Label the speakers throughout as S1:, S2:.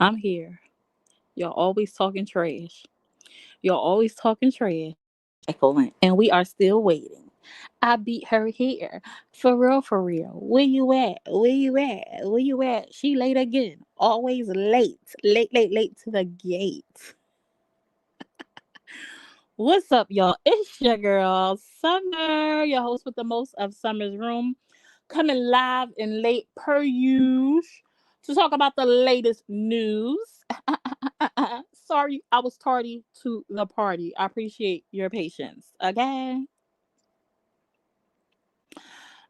S1: I'm here. Y'all always talking trash. Y'all always talking trash. Excellent. And we are still waiting. I beat her here. For real, for real. Where you at? Where you at? Where you at? She late again. Always late. Late, late, late to the gate. What's up, y'all? It's your girl, Summer, your host with the most of Summer's Room, coming live and late per usual to talk about the latest news. Sorry, I was tardy to the party. I appreciate your patience. Okay.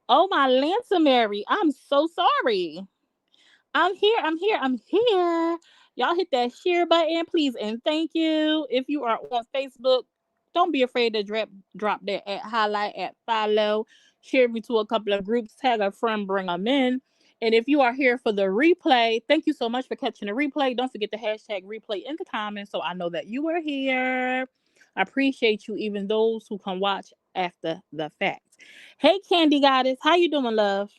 S1: Oh my Lanta Mary, I'm so sorry. I'm here. I'm here. I'm here. Y'all hit that share button, please, and thank you. If you are on Facebook, don't be afraid to drop that at highlight at follow. Share me to a couple of groups. Tag a friend, bring them in. And if you are here for the replay, thank you so much for catching the replay. Don't forget the hashtag replay in the comments so I know that you are here. I appreciate you, even those who come watch after the fact. Hey, Candy Goddess, how you doing, love?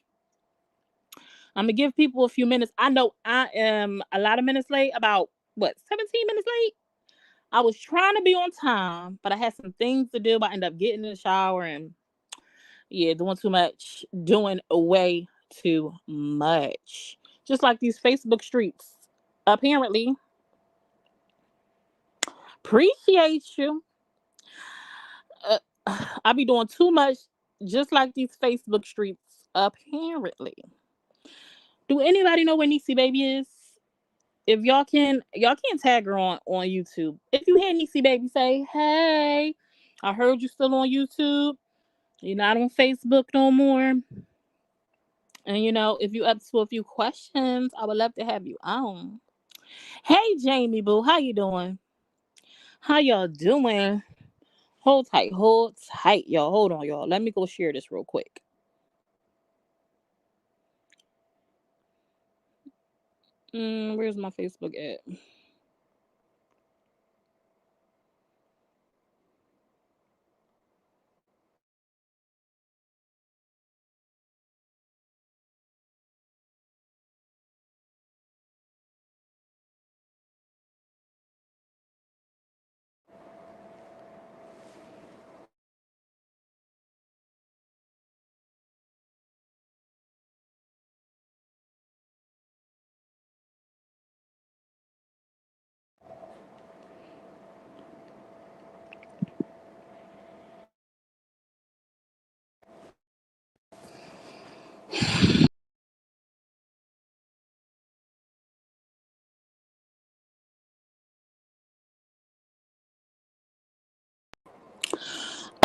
S1: I'm gonna give people a few minutes. I know I am a lot of minutes late, about what, 17 minutes late? I was trying to be on time, but I had some things to do. I ended up getting in the shower and yeah, doing too much, doing way too much. Just like these Facebook streets. Apparently, appreciate you. Uh, I be doing too much, just like these Facebook streets. Apparently, do anybody know where Niecy Baby is? If y'all can tag her on YouTube. If you hear Niecy Baby, say, hey, I heard you still on YouTube. You're not on Facebook no more. And if you up to a few questions, I would love to have you on. Hey Jamie Boo, how you doing? How y'all doing? Hold tight, y'all. Hold on, y'all. Let me go share this real quick. Where's my Facebook at?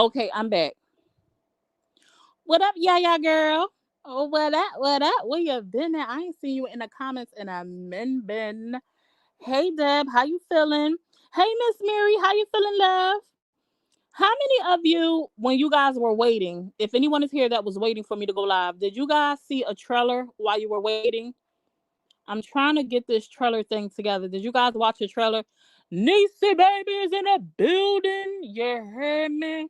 S1: Okay, I'm back. What up, yeah, girl? Oh, what up? What up? Where you been at? I ain't seen you in the comments in a min. Hey, Deb, how you feeling? Hey, Miss Mary, how you feeling, love? How many of you, when you guys were waiting, if anyone is here that was waiting for me to go live, did you guys see a trailer while you were waiting? I'm trying to get this trailer thing together. Did you guys watch the trailer? Niecy baby is in a building. You heard me?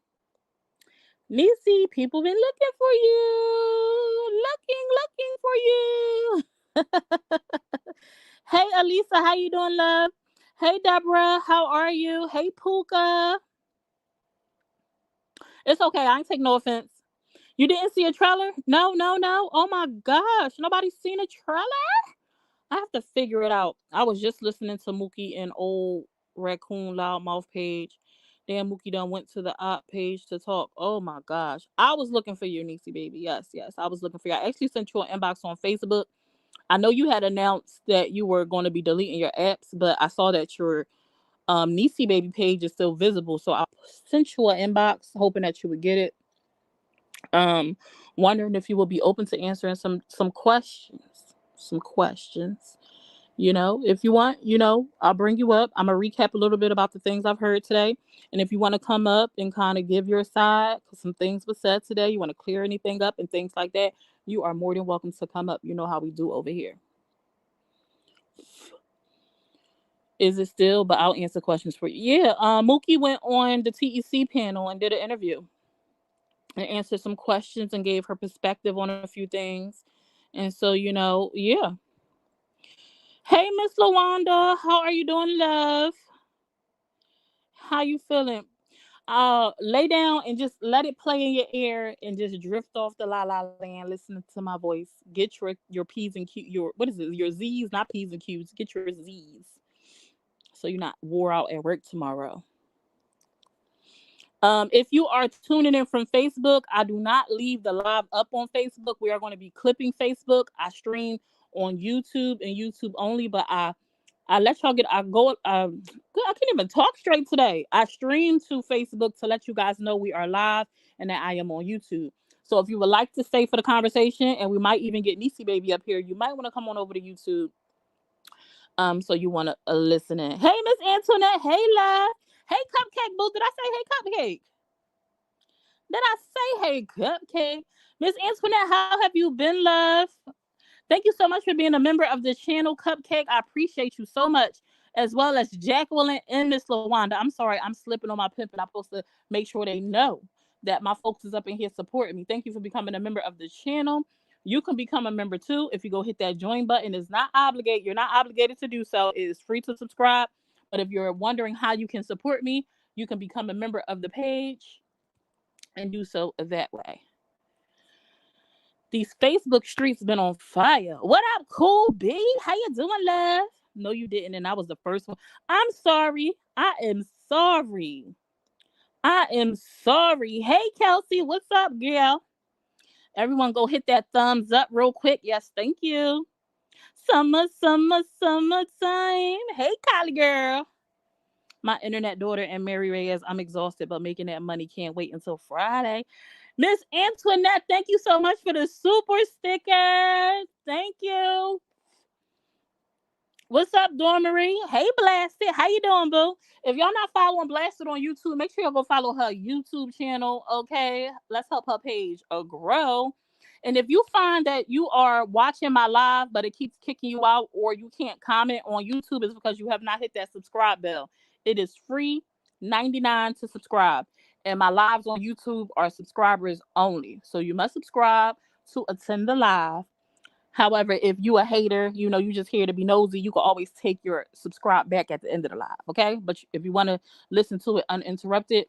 S1: Niecy, people been looking for you. Looking for you. Hey, Elisa, how you doing, love? Hey, Deborah, how are you? Hey, Puka. It's okay. I ain't take no offense. You didn't see a trailer? No, no, no. Oh my gosh. Nobody's seen a trailer? I have to figure it out. I was just listening to Mookie and old raccoon loudmouth page. Damn, Mookie done went to the op page to talk. Oh my gosh. I was looking for you, Niecy baby. Yes, yes. I was looking for you. I actually sent you an inbox on Facebook. I know you had announced that you were going to be deleting your apps, but I saw that your Niecy baby page is still visible. So I sent you an inbox hoping that you would get it. Um, Wondering if you will be open to answering some questions. Some questions. If you want, I'll bring you up. I'm gonna recap a little bit about the things I've heard today. And if you want to come up and kind of give your side, because some things were said today, you want to clear anything up and things like that, you are more than welcome to come up. You know how we do over here. Is it still? But I'll answer questions for you. Yeah, Mookie went on the TEC panel and did an interview and answered some questions and gave her perspective on a few things. And so, yeah. Hey, Miss Lawanda, how are you doing, love? How you feeling? Lay down and just let it play in your ear and just drift off the la la land, listening to my voice. Get your p's and q's, your what is it? Your z's, not p's and q's. Get your z's, so you're not wore out at work tomorrow. If you are tuning in from Facebook, I do not leave the live up on Facebook. We are going to be clipping Facebook. I stream on YouTube and YouTube only, but I let y'all get. I go. I can't even talk straight today. I stream to Facebook to let you guys know we are live and that I am on YouTube. So if you would like to stay for the conversation, and we might even get Nieeci baby up here, you might want to come on over to YouTube. So you want to listen in. Hey, Miss Antoinette. Hey, love. Hey, Cupcake Boo. Did I say hey, Cupcake? Did I say hey, Cupcake? Miss Antoinette, how have you been, love? Thank you so much for being a member of the channel, Cupcake. I appreciate you so much. As well as Jacqueline and Miss Lawanda. I'm sorry, I'm slipping on my pimp, and I'm supposed to make sure they know that my folks is up in here supporting me. Thank you for becoming a member of the channel. You can become a member too if you go hit that join button. It's not obligated. You're not obligated to do so. It is free to subscribe. But if you're wondering how you can support me, you can become a member of the page and do so that way. These Facebook streets been on fire. What up, Cool B? How you doing, love? No, you didn't, and I was the first one. I'm sorry. I am sorry. I am sorry. Hey, Kelsey, what's up, girl? Everyone go hit that thumbs up real quick. Yes, thank you. Summer, summer, summertime. Hey, Kylie girl. My internet daughter and Mary Reyes. I'm exhausted, but making that money can't wait until Friday. Miss Antoinette, thank you so much for the super sticker. Thank you. What's up, Dormery? Hey, Blasted. How you doing, boo? If y'all not following Blasted on YouTube, make sure y'all go follow her YouTube channel, okay? Let's help her page grow. And if you find that you are watching my live, but it keeps kicking you out or you can't comment on YouTube, it's because you have not hit that subscribe bell. It is free, 99 to subscribe. And my lives on YouTube are subscribers only. So you must subscribe to attend the live. However, if you a hater, you just here to be nosy, you can always take your subscribe back at the end of the live, okay? But if you want to listen to it uninterrupted,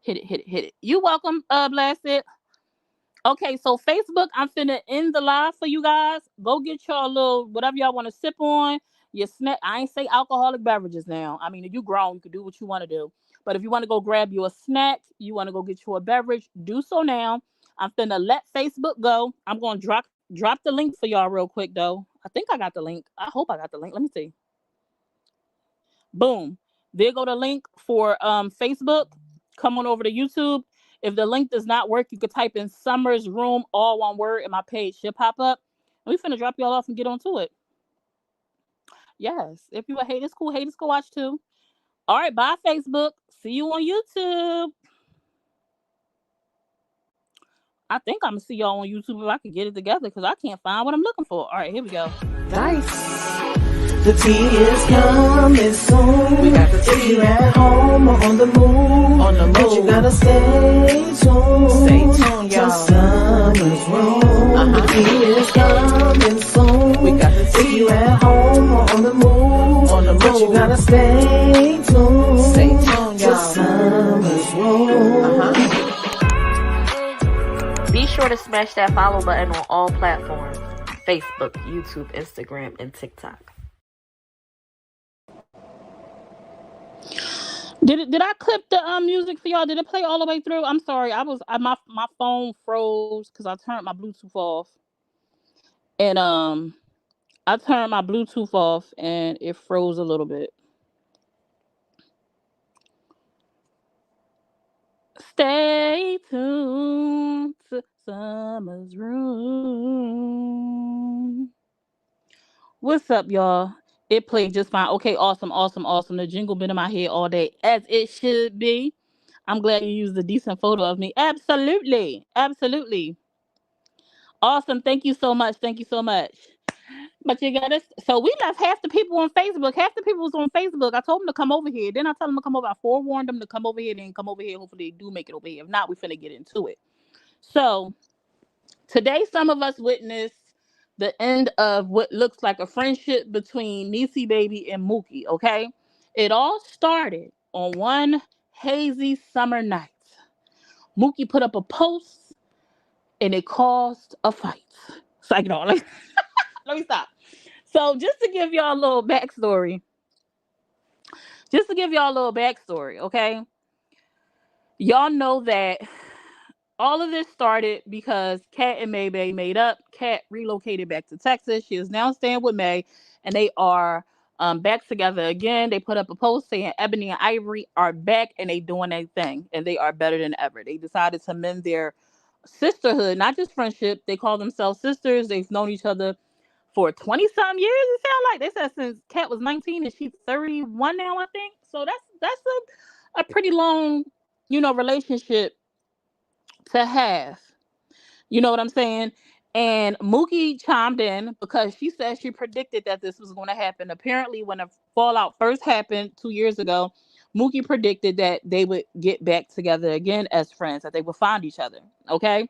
S1: hit it, hit it, hit it. You welcome, Blasted. Okay, so Facebook, I'm finna end the live for you guys. Go get y'all little whatever y'all want to sip on. Your snack. I ain't say alcoholic beverages now. I mean, if you grown, you can do what you want to do. But if you want to go grab you a snack, you want to go get you a beverage, do so now. I'm finna let Facebook go. I'm gonna drop the link for y'all real quick though. I think I got the link. I hope I got the link. Let me see. Boom. There go the link for Facebook. Come on over to YouTube. If the link does not work, you could type in Summer's Room, all one word, and my page should pop up. And we finna drop y'all off and get on to it. Yes. If you a haters, cool. Haters can watch too. All right. Bye, Facebook. See you on YouTube. I think I'm gonna see y'all on YouTube if I can get it together because I can't find what I'm looking for. All right, here we go.
S2: Dice. The tea is coming soon. We got the tea at home or on the move. On the move. But you gotta stay tuned. Stay tuned, y'all. Summer's room. The tea is coming soon. We got the tea at home or on the move. On the move. But you gotta stay tuned. Stay tuned, y'all. Summer's room.
S3: Be sure to smash that follow button on all platforms: Facebook, YouTube, Instagram, and TikTok.
S1: Did I clip the music for y'all? Did it play all the way through? I'm sorry. My phone froze because I turned my Bluetooth off. And I turned my Bluetooth off and it froze a little bit. Stay tuned to Summer's Room. What's up, y'all? It played just fine. Okay, awesome, awesome, awesome. The jingle been in my head all day, as it should be. I'm glad you used a decent photo of me. Absolutely. Absolutely. Awesome. Thank you so much. Thank you so much. But you got us. So we left half the people on Facebook. Half the people was on Facebook. I told them to come over here. Then I told them to come over. I forewarned them to come over here. Then come over here. Hopefully they do make it over here. If not, we finna get into it. So today, some of us witnessed the end of what looks like a friendship between Niecy Baby and Mookie, okay? It all started on one hazy summer night. Mookie put up a post and it caused a fight. It's like, no, let me stop. So just to give y'all a little backstory, okay? Y'all know that all of this started because Kat and Maybae made up. Kat relocated back to Texas. She is now staying with May, and they are back together again. They put up a post saying Ebony and Ivory are back, and they doing their thing, and they are better than ever. They decided to mend their sisterhood, not just friendship. They call themselves sisters. They've known each other for 20 some years. It sounds like they said since Kat was 19 and she's 31 now, I think. So that's a pretty long, relationship to have. You know what I'm saying? And Mookie chimed in because she said she predicted that this was going to happen. Apparently, when the fallout first happened 2 years ago, Mookie predicted that they would get back together again as friends, that they would find each other. Okay.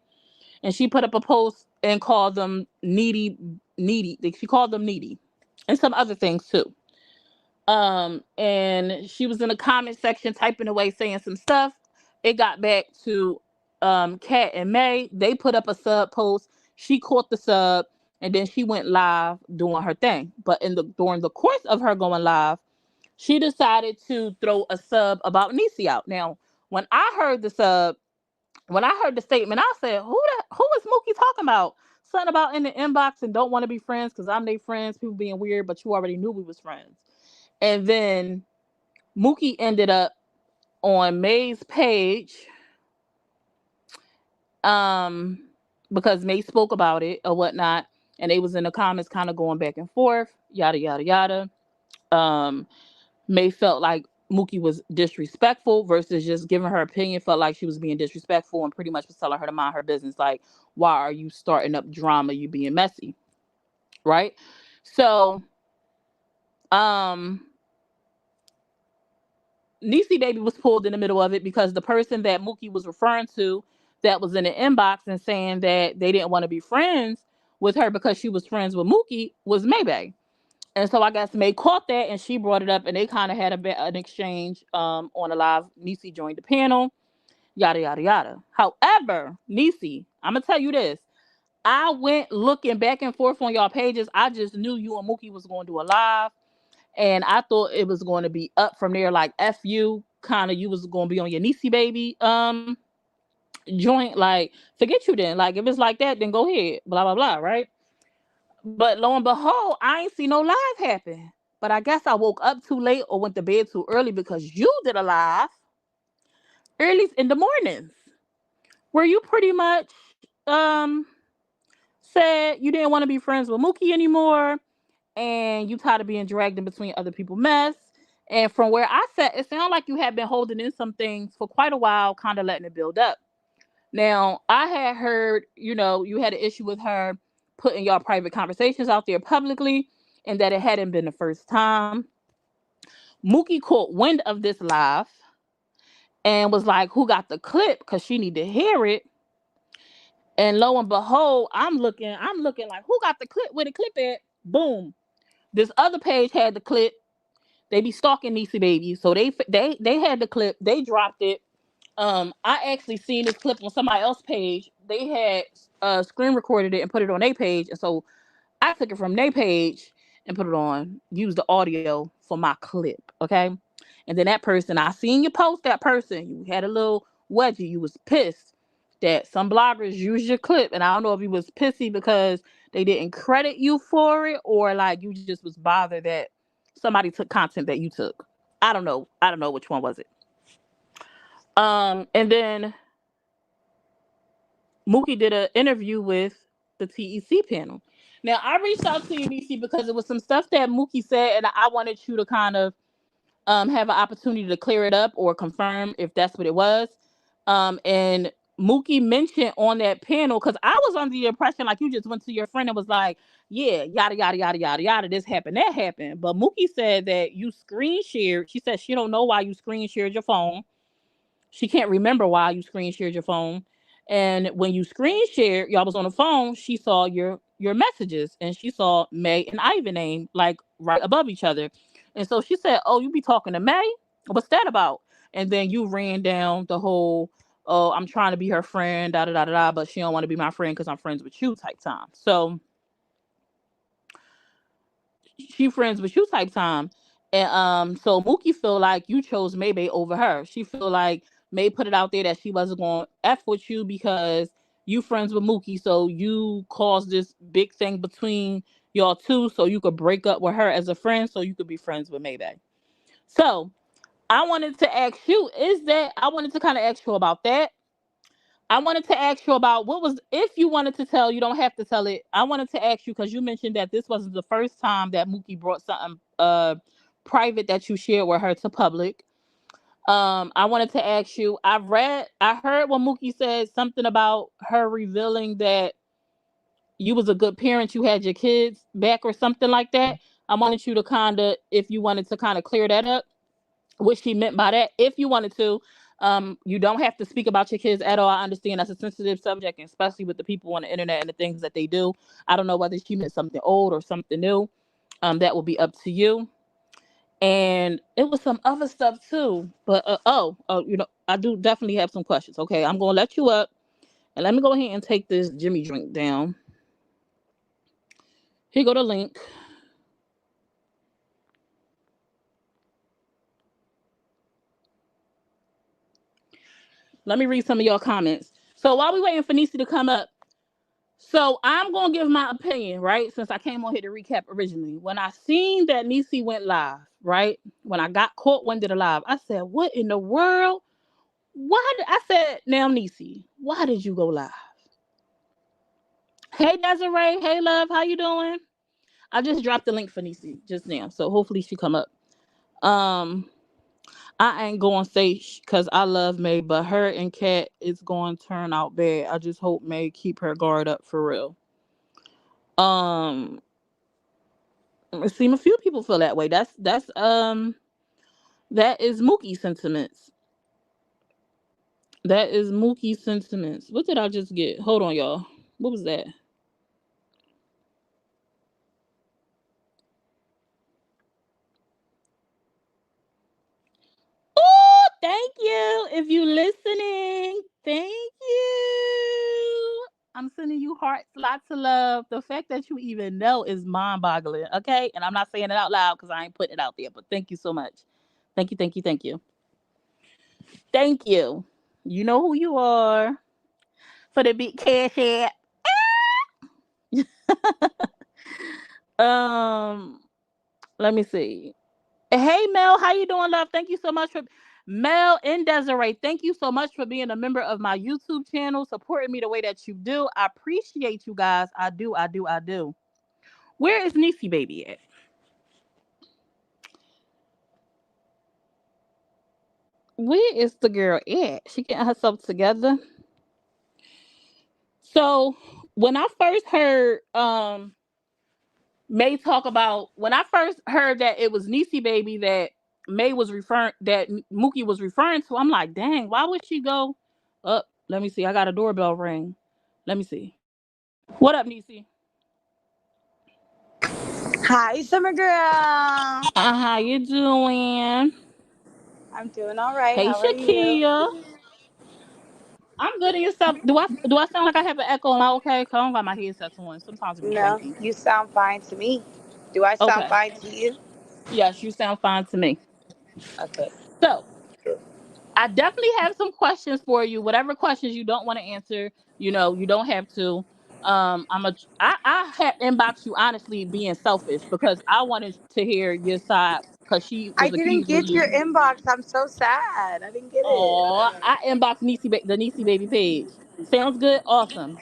S1: And she put up a post and called them needy. She called them needy and some other things too. And she was in the comment section typing away saying some stuff. It got back to Kat and May. They put up a sub post. She caught the sub and then she went live doing her thing. But during the course of her going live, she decided to throw a sub about Niecy out. Now, when I heard the statement, I said, who is Mookie talking about? Something about in the inbox and don't want to be friends because I'm their friends, people being weird, but you already knew we was friends. And then Mookie ended up on May's page, um, because May spoke about it or whatnot, and they was in the comments kind of going back and forth, yada yada yada. Um, May felt like Mookie was disrespectful versus just giving her opinion. Felt like she was being disrespectful and pretty much was telling her to mind her business. Like, why are you starting up drama? You being messy, right? So, um, Niecy Baby was pulled in the middle of it because the person that Mookie was referring to that was in the inbox and saying that they didn't want to be friends with her because she was friends with Mookie was Maybae. And so I guess May caught that and she brought it up and they kind of had an exchange on a live. Niecy joined the panel, yada, yada, yada. However, Niecy, I'm going to tell you this. I went looking back and forth on y'all pages. I just knew you and Mookie was going to do a live. And I thought it was going to be up from there, like F you, kind of you was going to be on your Niecy Baby joint. Like, forget you then. Like, if it's like that, then go ahead. Blah, blah, blah, right? But lo and behold, I ain't see no live happen. But I guess I woke up too late or went to bed too early because you did a live early in the mornings where you pretty much said you didn't want to be friends with Mookie anymore and you tired of being dragged in between other people's mess. And from where I sat, it sounded like you had been holding in some things for quite a while, kind of letting it build up. Now, I had heard, you had an issue with her putting your private conversations out there publicly and that it hadn't been the first time. Mookie caught wind of this live and was like, who got the clip? Because she need to hear it. And lo and behold, I'm looking like, who got the clip? Where the clip at? Boom. This other page had the clip. They be stalking Niecy Baby. So they had the clip. They dropped it. I actually seen this clip on somebody else's page. They had screen recorded it and put it on their page. And so I took it from their page and put it on, used the audio for my clip. Okay. And then that person, I seen you post that person. You had a little wedgie. You was pissed that some bloggers used your clip. And I don't know if you was pissy because they didn't credit you for it or like you just was bothered that somebody took content that you took. I don't know. I don't know which one was it. And then Mookie did an interview with the TEC panel. Now, I reached out to you, Niecy, because it was some stuff that Mookie said, and I wanted you to kind of have an opportunity to clear it up or confirm if that's what it was. And Mookie mentioned on that panel, because I was under the impression like you just went to your friend and was like, yeah, yada, yada, yada, yada, yada, this happened, that happened. But Mookie said that you screen shared. She said she don't know why you screen shared your phone. She can't remember why you screen shared your phone. And when you screen shared, y'all was on the phone, she saw your your messages, and she saw May and Ivan name like right above each other. And so she said, "Oh, you be talking to May? What's that about?" And then you ran down the whole, "Oh, I'm trying to be her friend, da da da da da, but she don't want to be my friend because I'm friends with you" type time. So she friends with you type time. And so Mookie feel like you chose Maybae over her. She feel like May put it out there that she wasn't going to F with you because you friends with Mookie, so you caused this big thing between y'all two so you could break up with her as a friend so you could be friends with Maybae. So I wanted to ask you, I wanted to kind of ask you about that. I wanted to ask you about what was, if you wanted to tell, you don't have to tell it. I wanted to ask you because you mentioned that this wasn't the first time that Mookie brought something private that you shared with her to public. I wanted to ask you, I heard when Mookie said something about her revealing that you was a good parent, you had your kids back or something like that. I wanted you to kind of, if you wanted to kind of clear that up, what she meant by that, if you wanted to. You don't have to speak about your kids at all. I understand that's a sensitive subject, especially with the people on the internet and the things that they do. I don't know whether she meant something old or something new. That will be up to you. And it was some other stuff too. But I do definitely have some questions. Okay, I'm gonna let you up, and let me go ahead and take this Jimmy drink down. Here go the link. Let me read some of your comments. So while we waiting for Niecy to come up, so I'm gonna give my opinion, right? Since I came on here to recap originally. When I seen that Niecy went live, right? When I got caught one did a live, I said, "What in the world? I said, now Niecy, why did you go live?" Hey Desiree, hey love, how you doing? I just dropped the link for Niecy just now, so hopefully she come up. Um, I ain't going to say because I love May, but her and Kat is going to turn out bad. I just hope May keep her guard up for real. Um, it seem a few people feel that way. That is Mookie sentiments. That is Mookie sentiments. What did I just get? Hold on, y'all. What was that? Oh, thank you. If you listening, thank you. I'm sending you hearts, lots of love. The fact that you even know is mind-boggling. Okay, and I'm not saying it out loud because I ain't putting it out there. But thank you so much. Thank you, thank you, thank you, thank you. You know who you are for the big cash app. um, Let me see. Hey Mel, how you doing, love? Thank you so much for Mel and Desiree. Thank you so much for being a member of my YouTube channel, supporting me the way that you do. I appreciate you guys. I do, I do, I do. Where is Niecy baby at? Where is the girl at? She getting herself together. So when I first heard May talk about, when I first heard that it was Niecy baby that Mookie was referring to, I'm like, dang, why would she go up? Let me see. I got a doorbell ring. Let me see. What up, Niecy?
S4: Hi, summer girl.
S1: How you doing?
S4: I'm doing all right.
S1: Hey,
S4: How are you?
S1: Shakia. I'm good in yourself. Do I sound like I have an echo? Am I okay? 'Cause I don't got my headsets on. Sometimes it be
S4: No,
S1: shaky.
S4: you sound fine to me. Do I sound
S1: Okay.
S4: fine to you?
S1: Yes, you sound fine to me.
S4: Okay.
S1: So I definitely have some questions for you. Whatever questions you don't want to answer, you don't have to. I had inboxed you honestly being selfish because I wanted to hear your side because she
S4: I
S1: was
S4: didn't
S1: accusing
S4: get your
S1: you.
S4: inbox. I'm so sad. I didn't get it.
S1: Oh, I inboxed the Niecy baby page. Sounds good. Awesome.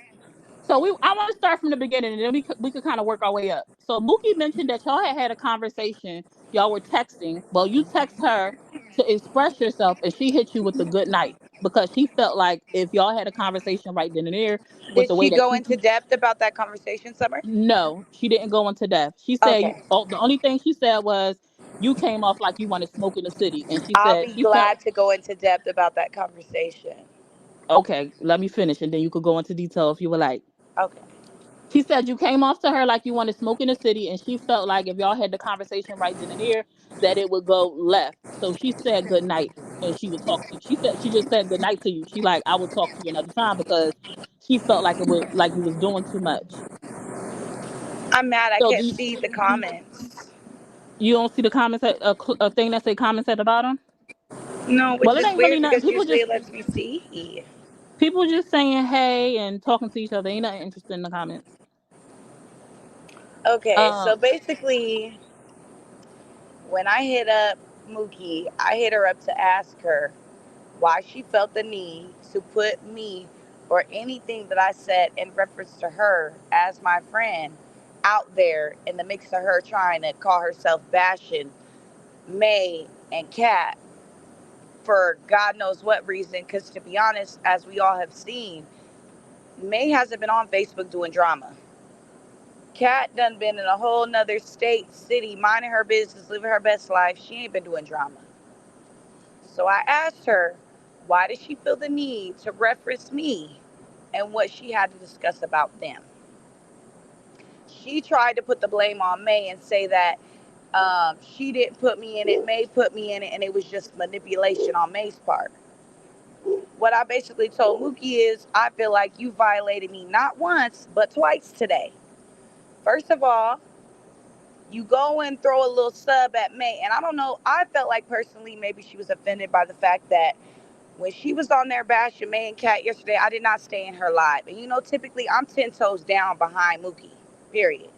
S1: So I want to start from the beginning, and then we could kind of work our way up. So Mookie mentioned that y'all had a conversation. Y'all were texting. Well, you text her to express yourself, and she hit you with the good night because she felt like if y'all had a conversation right then and there with
S4: Did
S1: the way
S4: she
S1: that
S4: go
S1: you.
S4: into depth about that conversation, Summer?
S1: No, she didn't go into depth. She said
S4: Okay.
S1: the only thing she said was you came off like you wanted smoke in the city, and she
S4: I'll
S1: said
S4: be
S1: she felt.
S4: glad to go into depth about that conversation.
S1: Okay, let me finish, and then you could go into detail if you would like.
S4: Okay.
S1: She said you came off to her like you wanted smoke in the city, and she felt like if y'all had the conversation right then and there, that it would go left. So she said good night, and she would talk to you. She just said good night to you. She like I would talk to you another time because she felt like it would like you was doing too much.
S4: I'm mad I
S1: So
S4: can't see the comments.
S1: you don't see the comments a thing that say comments at the bottom?
S4: No, which
S1: Well, it
S4: is
S1: ain't really
S4: weird
S1: nothing.
S4: because usually it lets me see.
S1: People just saying hey and talking to each other. Ain't nothing interested in the comments.
S4: Okay,
S1: Um,
S4: so basically, when I hit up Mookie, I hit her up to ask her why she felt the need to put me or anything that I said in reference to her as my friend out there in the mix of her trying to call herself bashing May and Kat for God knows what reason. Because to be honest, as we all have seen, May hasn't been on Facebook doing drama. Kat done been in a whole nother state, city, minding her business, living her best life. She ain't been doing drama. So I asked her, why did she feel the need to reference me and what she had to discuss about them? She tried to put the blame on May and say that she didn't put me in it, May put me in it, and it was just manipulation on May's part. What I basically told Mookie is, I feel like you violated me not once, but twice today. First of all, you go and throw a little sub at May. And I don't know, I felt like personally maybe she was offended by the fact that when she was on there bashing May and Kat yesterday, I did not stay in her live. And typically I'm 10 toes down behind Mookie, period.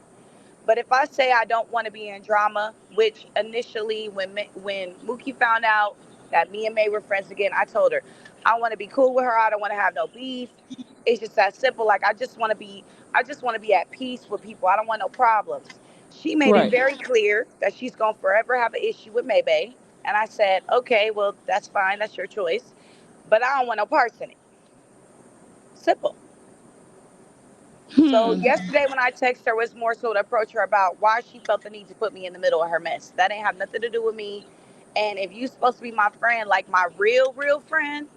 S4: But if I say I don't want to be in drama, which initially when Mookie found out that me and May were friends again, I told her I want to be cool with her. I don't want to have no beef. It's just that simple. Like I just want to be at peace with people. I don't want no problems. She made it
S1: right.
S4: very clear that she's gonna forever have an issue with Maybae. And I said, okay, well that's fine. That's your choice. But I don't want no parts in it. Simple. So
S1: Hmm.
S4: yesterday when I texted her was more so to approach her about why she felt the need to put me in the middle of her mess. That ain't have nothing to do with me. And if you supposed to be my friend, like my real friend,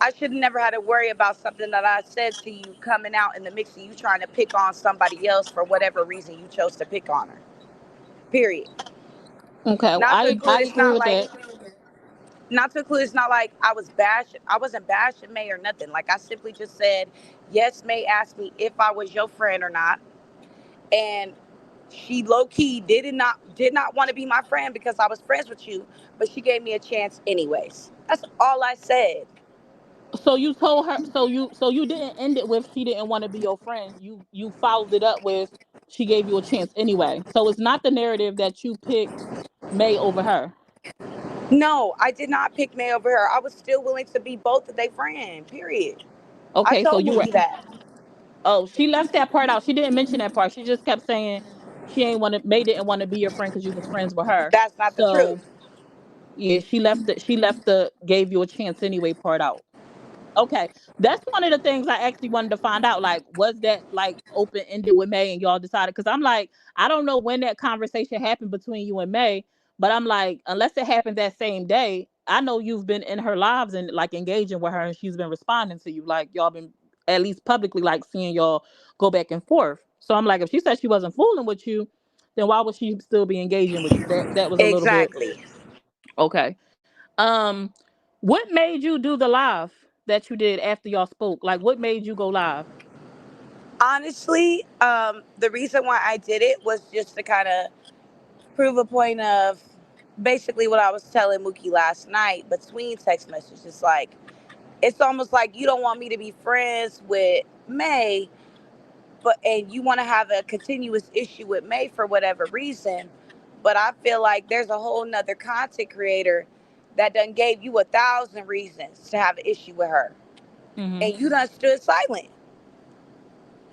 S4: I should have never had to worry about something that I said to you coming out in the mix of you trying to pick on somebody else for whatever reason you chose to pick on her. Period.
S1: Okay,
S4: Not to include
S1: I
S4: it's
S1: agree
S4: not
S1: with
S4: like
S1: that.
S4: I wasn't bashing May or nothing. Like I simply just said, yes, May asked me if I was your friend or not. And she low key did not want to be my friend because I was friends with you, but she gave me a chance anyways. That's all I said.
S1: So you told her. So you didn't end it with she didn't want to be your friend. You followed it up with she gave you a chance anyway. So it's not the narrative that you picked May over her.
S4: No, I did not pick May over her. I was still willing to be both of their friend. Period. I
S1: Okay, so
S4: told
S1: you were.
S4: Mookie that.
S1: Oh, she left that part out. She didn't mention that part. She just kept saying she ain't want to. May didn't want to be your friend because you was friends with her.
S4: That's not the truth.
S1: So yeah, she left the. She left the gave you a chance anyway part out. Okay, that's one of the things I actually wanted to find out. Like, was that like open ended with May and y'all decided? Because I'm like, I don't know when that conversation happened between you and May, but I'm like, unless it happened that same day, I know you've been in her lives and like engaging with her, and she's been responding to you. Like, y'all been at least publicly like seeing y'all go back and forth. So I'm like, if she said she wasn't fooling with you, then why would she still be engaging with you? That was a little bit
S4: Exactly.
S1: okay. Um, what made you do the live that you did after y'all spoke? Like, what made you go live?
S4: Honestly, the reason why I did it was just to kind of prove a point of basically what I was telling Mookie last night between text messages. Like, it's almost like you don't want me to be friends with May, and you want to have a continuous issue with May for whatever reason. But I feel like there's a whole nother content creator that done gave you 1,000 reasons to have an issue with her.
S1: Hmm.
S4: And you done stood silent.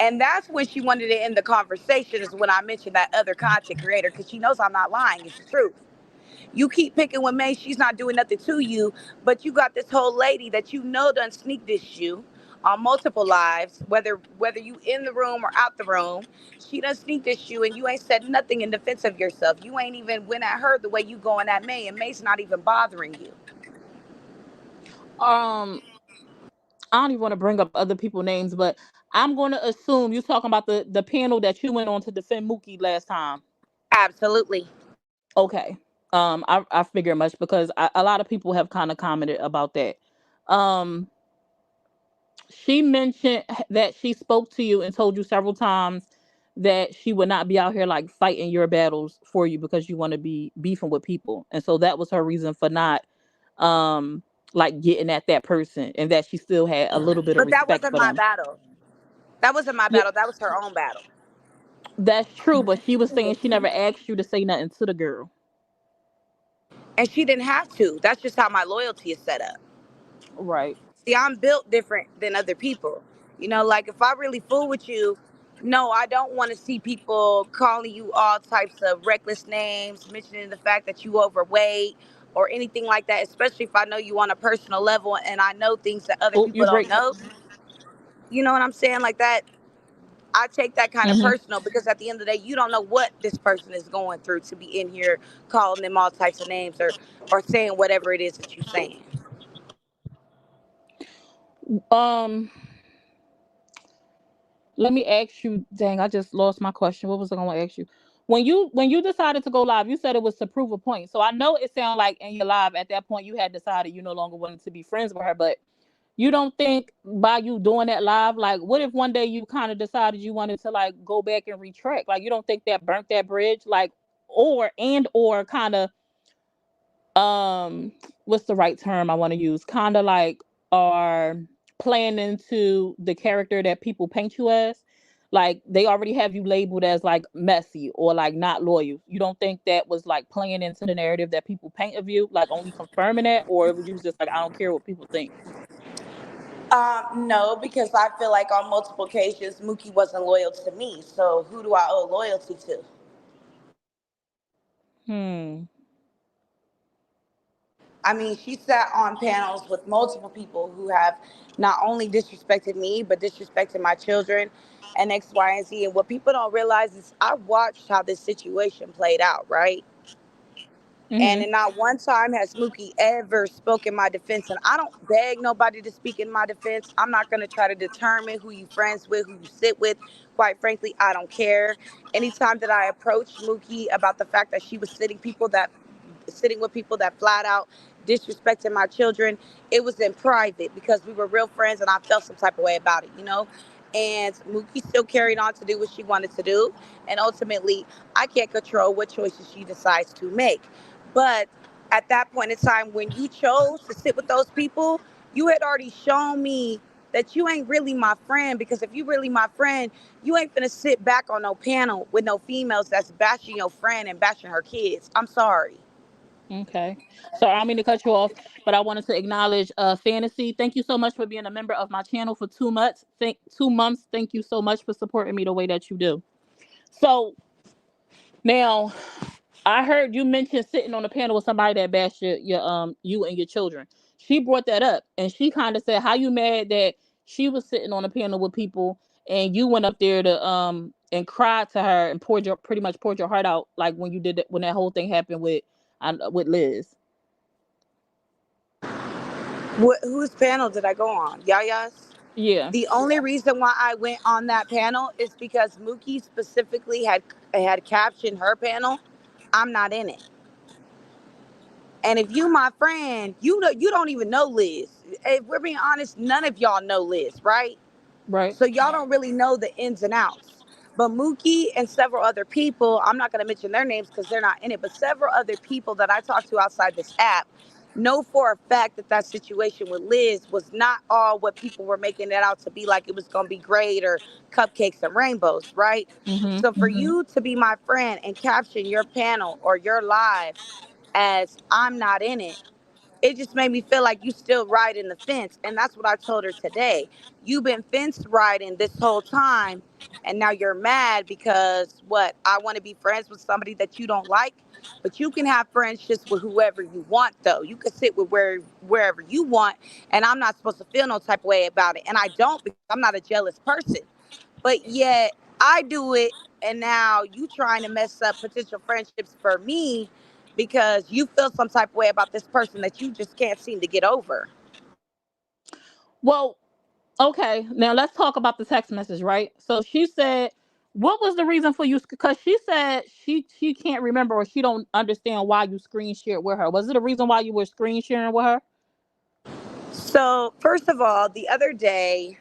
S4: And that's when she wanted to end the conversation, is when I mentioned that other content creator, because she knows I'm not lying. It's the truth. You keep picking with May, she's not doing nothing to you, but you got this whole lady that you know done sneak this you on multiple lives, whether you in the room or out the room. She done sneak this you, and you ain't said nothing in defense of yourself. You ain't even went at her the way you going at May, and May's not even bothering you.
S1: Um, I don't even want to bring up other people's names, but I'm going to assume you're talking about the panel that you went on to defend Mookie last time.
S4: Absolutely.
S1: Okay. I figure much because a lot of people have kind of commented about that. Um, she mentioned that she spoke to you and told you several times that she would not be out here like fighting your battles for you because you want to be beefing with people, and so that was her reason for not um like getting at that person, and that she still had a little bit of
S4: But that
S1: respect
S4: wasn't
S1: for
S4: my
S1: them.
S4: battle. That wasn't my
S1: Yeah,
S4: battle. That was her own battle.
S1: that's true, but she was saying she never asked you to say nothing to the girl.
S4: And she didn't have to. That's just how my loyalty is set up.
S1: Right.
S4: See, I'm built different than other people. Like if I really fool with you, no, I don't want to see people calling you all types of reckless names, mentioning the fact that you overweight or anything like that, especially if I know you on a personal level and I know things that other
S1: Oh,
S4: people
S1: you
S4: don't
S1: break.
S4: know. You know what I'm saying? Like that, I take that kind of
S1: Mm-hmm.
S4: personal because at the end of the day, you don't know what this person is going through to be in here calling them all types of names or saying whatever it is that you're saying.
S1: Um, let me ask you. Dang, I just lost my question. What was I going to ask you? When you decided to go live, you said it was to prove a point. So I know it sounded like in your live at that point you had decided you no longer wanted to be friends with her, but you don't think by you doing that live, like what if one day you kind of decided you wanted to like go back and retract? Like you don't think that burnt that bridge, like or kind of what's the right term I want to use? Kind of like are playing into the character that people paint you as. Like they already have you labeled as like messy or like not loyal. You don't think that was like playing into the narrative that people paint of you, like only confirming that, or you was just like I don't care what people think.
S4: No, because I feel like on multiple occasions Mookie wasn't loyal to me. So who do I owe loyalty to?
S1: Hmm.
S4: I mean, she sat on panels with multiple people who have not only disrespected me, but disrespected my children and X, Y, and Z. And what people don't realize is I watched how this situation played out, right? And
S1: Mm-hmm.
S4: in not one time has Mookie ever spoken my defense. And I don't beg nobody to speak in my defense. I'm not going to try to determine who you friends with, who you sit with. Quite frankly, I don't care. Anytime that I approached Mookie about the fact that she was sitting with people that flat out disrespected my children, it was in private because we were real friends and I felt some type of way about it. And Mookie still carried on to do what she wanted to do. And ultimately, I can't control what choices she decides to make. But at that point in time, when you chose to sit with those people, you had already shown me that you ain't really my friend. Because if you really my friend, you ain't finna sit back on no panel with no females that's bashing your friend and bashing her kids. I'm sorry.
S1: Okay. So I don't mean to cut you off, but I wanted to acknowledge Fantasy. Thank you so much for being a member of my channel for 2 months. 2 months. Thank you so much for supporting me the way that you do. So now I heard you mention sitting on a panel with somebody that bashed you and your children. She brought that up and she kind of said, how you mad that she was sitting on a panel with people and you went up there to and cried to her and pretty much poured your heart out like when you did that when that whole thing happened with Liz.
S4: Whose panel did I go on? Yaya's?
S1: Yeah.
S4: The only reason why I went on that panel is because Mookie specifically had captioned her panel. I'm not in it. And if you my friend, you don't even know Liz. If we're being honest, none of y'all know Liz, right?
S1: Right.
S4: So y'all don't really know the ins and outs. But Mookie and several other people, I'm not going to mention their names because they're not in it, but several other people that I talked to outside this app know for a fact that that situation with Liz was not all what people were making it out to be, like it was going to be great or cupcakes and rainbows, right?
S1: Mm-hmm.
S4: So for you to be my friend and caption your panel or your live as I'm not in it, it just made me feel like you still riding the fence. And that's what I told her today. You've been fence riding this whole time, and now you're mad because what? I want to be friends with somebody that you don't like. But you can have friendships with whoever you want, though. You can sit with wherever you want, and I'm not supposed to feel no type of way about it. And I don't because I'm not a jealous person. But yet I do it, and now you trying to mess up potential friendships for me because you feel some type of way about this person that you just can't seem to get over.
S1: Well, Okay, now let's talk about the text message, right? So she said, what was the reason for you? Because she said she can't remember or she don't understand why you screen shared with her. Was it a reason why you were screen sharing with her?
S4: So, first of all, the other day,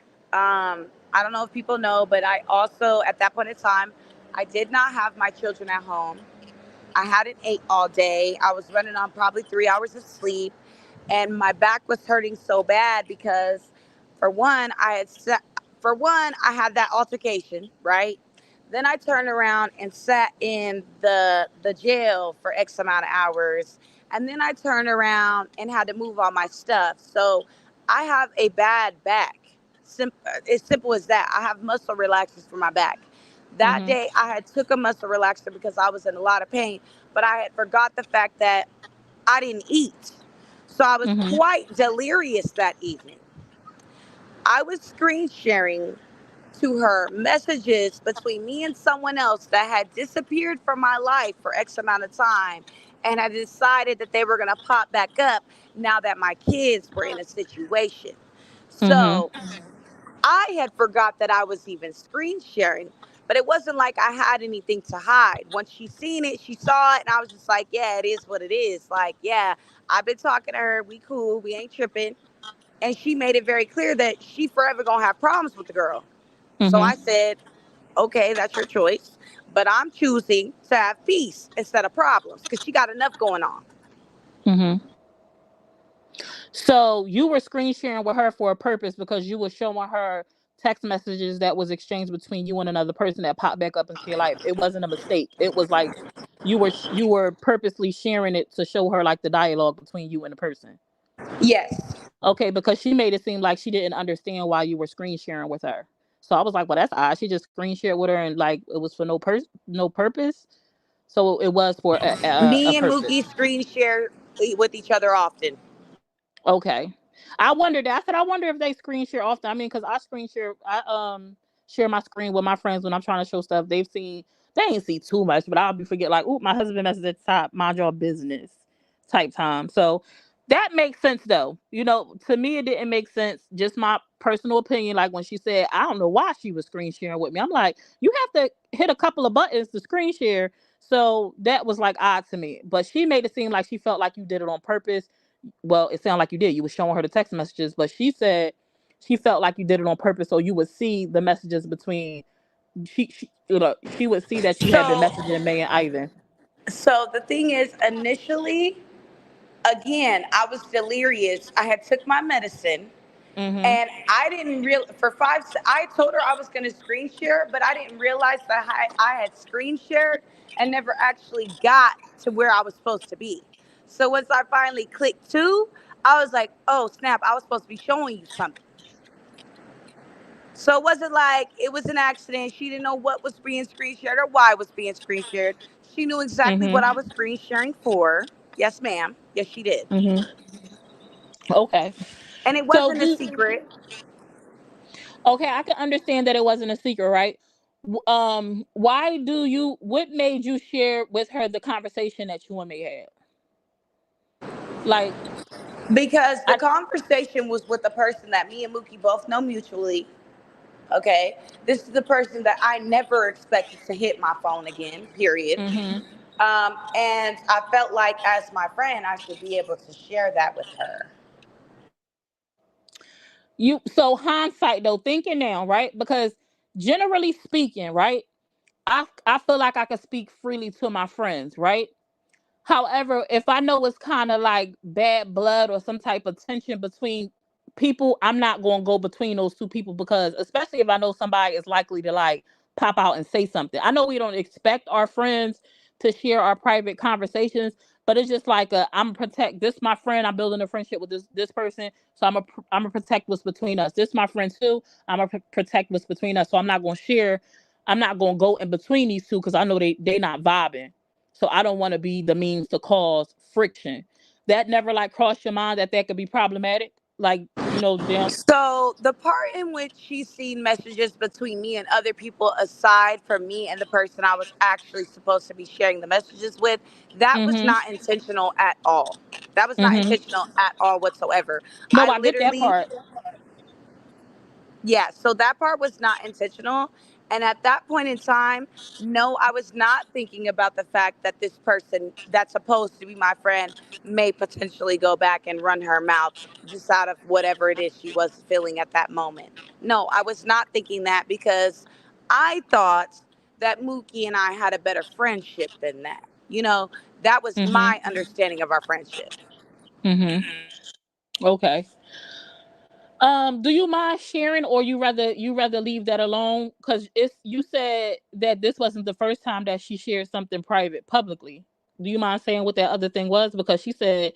S4: I don't know if people know, but I also, at that point in time, I did not have my children at home. I hadn't ate all day. I was running on probably 3 hours of sleep, and my back was hurting so bad because, for one, I had that altercation, right? Then I turned around and sat in the jail for X amount of hours, and then I turned around and had to move all my stuff. So I have a bad back. As simple as that. I have muscle relaxers for my back. That
S1: Mm-hmm.
S4: day I had took a muscle relaxer because I was in a lot of pain, but I had forgot the fact that I didn't eat. So I was
S1: Mm-hmm.
S4: quite delirious that evening. I was screen sharing to her messages between me and someone else that had disappeared from my life for X amount of time and had decided that they were going to pop back up now that my kids were in a situation.
S1: Mm-hmm.
S4: So I had forgot that I was even screen sharing, but it wasn't like I had anything to hide. Once she seen it, she saw it, and I was just like, yeah, it is what it is. Like, yeah, I've been talking to her. We cool. We ain't tripping. And she made it very clear that she forever gonna have problems with the girl. So I
S1: Mm-hmm.
S4: said, okay, that's your choice. But I'm choosing to have peace instead of problems because she got enough going on.
S1: Mm-hmm. So you were screen sharing with her for a purpose because you were showing her text messages that was exchanged between you and another person that popped back up into your life. It wasn't a mistake. It was like you were purposely sharing it to show her like the dialogue between you and the person.
S4: Yes.
S1: Okay, because she made it seem like she didn't understand why you were screen sharing with her. So I was like, well, that's odd. She just screen shared with her and like it was for no purpose. So it was for a
S4: Me and
S1: purpose.
S4: Mookie screen share with each other often.
S1: Okay. I wondered that. I said, I wonder if they screen share often. I mean, because I screen share, share my screen with my friends when I'm trying to show stuff. They ain't see too much, but I'll be forget like, oh, my husband messaged at the top, mind your business type time. So that makes sense though. To me, it didn't make sense. Just my personal opinion. Like when she said, I don't know why she was screen sharing with me. I'm like, you have to hit a couple of buttons to screen share. So that was like odd to me. But she made it seem like she felt like you did it on purpose. Well, it sounded like you did. You were showing her the text messages, but she said she felt like you did it on purpose, so you would see the messages between she would see that you had been
S4: So,
S1: messaging May and Ivan.
S4: so the thing is, initially, again, I was delirious. I had took my medicine,
S1: Mhm.
S4: and I didn't real for I told her I was going to screen share, but I didn't realize that I had screen shared and never actually got to where I was supposed to be. So once I finally clicked to, I was like, oh snap, I was supposed to be showing you something. So it wasn't like it was an accident. She didn't know what was being screen shared or why it was being screen shared. She knew exactly what
S1: Mhm.
S4: I was screen sharing for. Yes, ma'am. Yes, she did.
S1: Mhm. Okay.
S4: And it
S1: So
S4: wasn't a
S1: do
S4: secret
S1: okay, I can understand that it wasn't a secret, right? Why do you? What made you share with her the conversation that you and me had? Like,
S4: because the
S1: I.
S4: conversation was with a person that me and Mookie both know mutually. Okay. This is the person that I never expected to hit my phone again, period.
S1: Mhm.
S4: And I felt like, as my friend, I should be able to share that with her.
S1: You so hindsight though, thinking now, right? Because generally speaking, right? I feel like I can speak freely to my friends, right? However, if I know it's kind of like bad blood or some type of tension between people, I'm not going to go between those two people because, especially if I know somebody is likely to like pop out and say something. I know we don't expect our friends to share our private conversations, but it's just like I'm protect this my friend. I'm building a friendship with this person, so I'm a protect what's between us. This my friend too. I'm a protect what's between us, so I'm not going to share. I'm not going to go in between these two because I know they not vibing. So I don't want to be the means to cause friction. That never like crossed your mind that that could be problematic. Like them.
S4: So the part in which she's seen messages between me and other people aside from me and the person I was actually supposed to be sharing the messages with, that was
S1: Mhm.
S4: not intentional at all. That was not
S1: Mhm.
S4: intentional at all whatsoever.
S1: No,
S4: I
S1: I get that
S4: literally
S1: part.
S4: Yeah, so that part was not intentional. And at that point in time, no, I was not thinking about the fact that this person that's supposed to be my friend may potentially go back and run her mouth just out of whatever it is she was feeling at that moment. No, I was not thinking that because I thought that Mookie and I had a better friendship than that. That was
S1: Mm-hmm.
S4: my understanding of our friendship.
S1: Mm-hmm. Okay. Do you mind sharing, or you rather leave that alone? Because it's you said that this wasn't the first time that she shared something private publicly. Do you mind saying what that other thing was? Because she said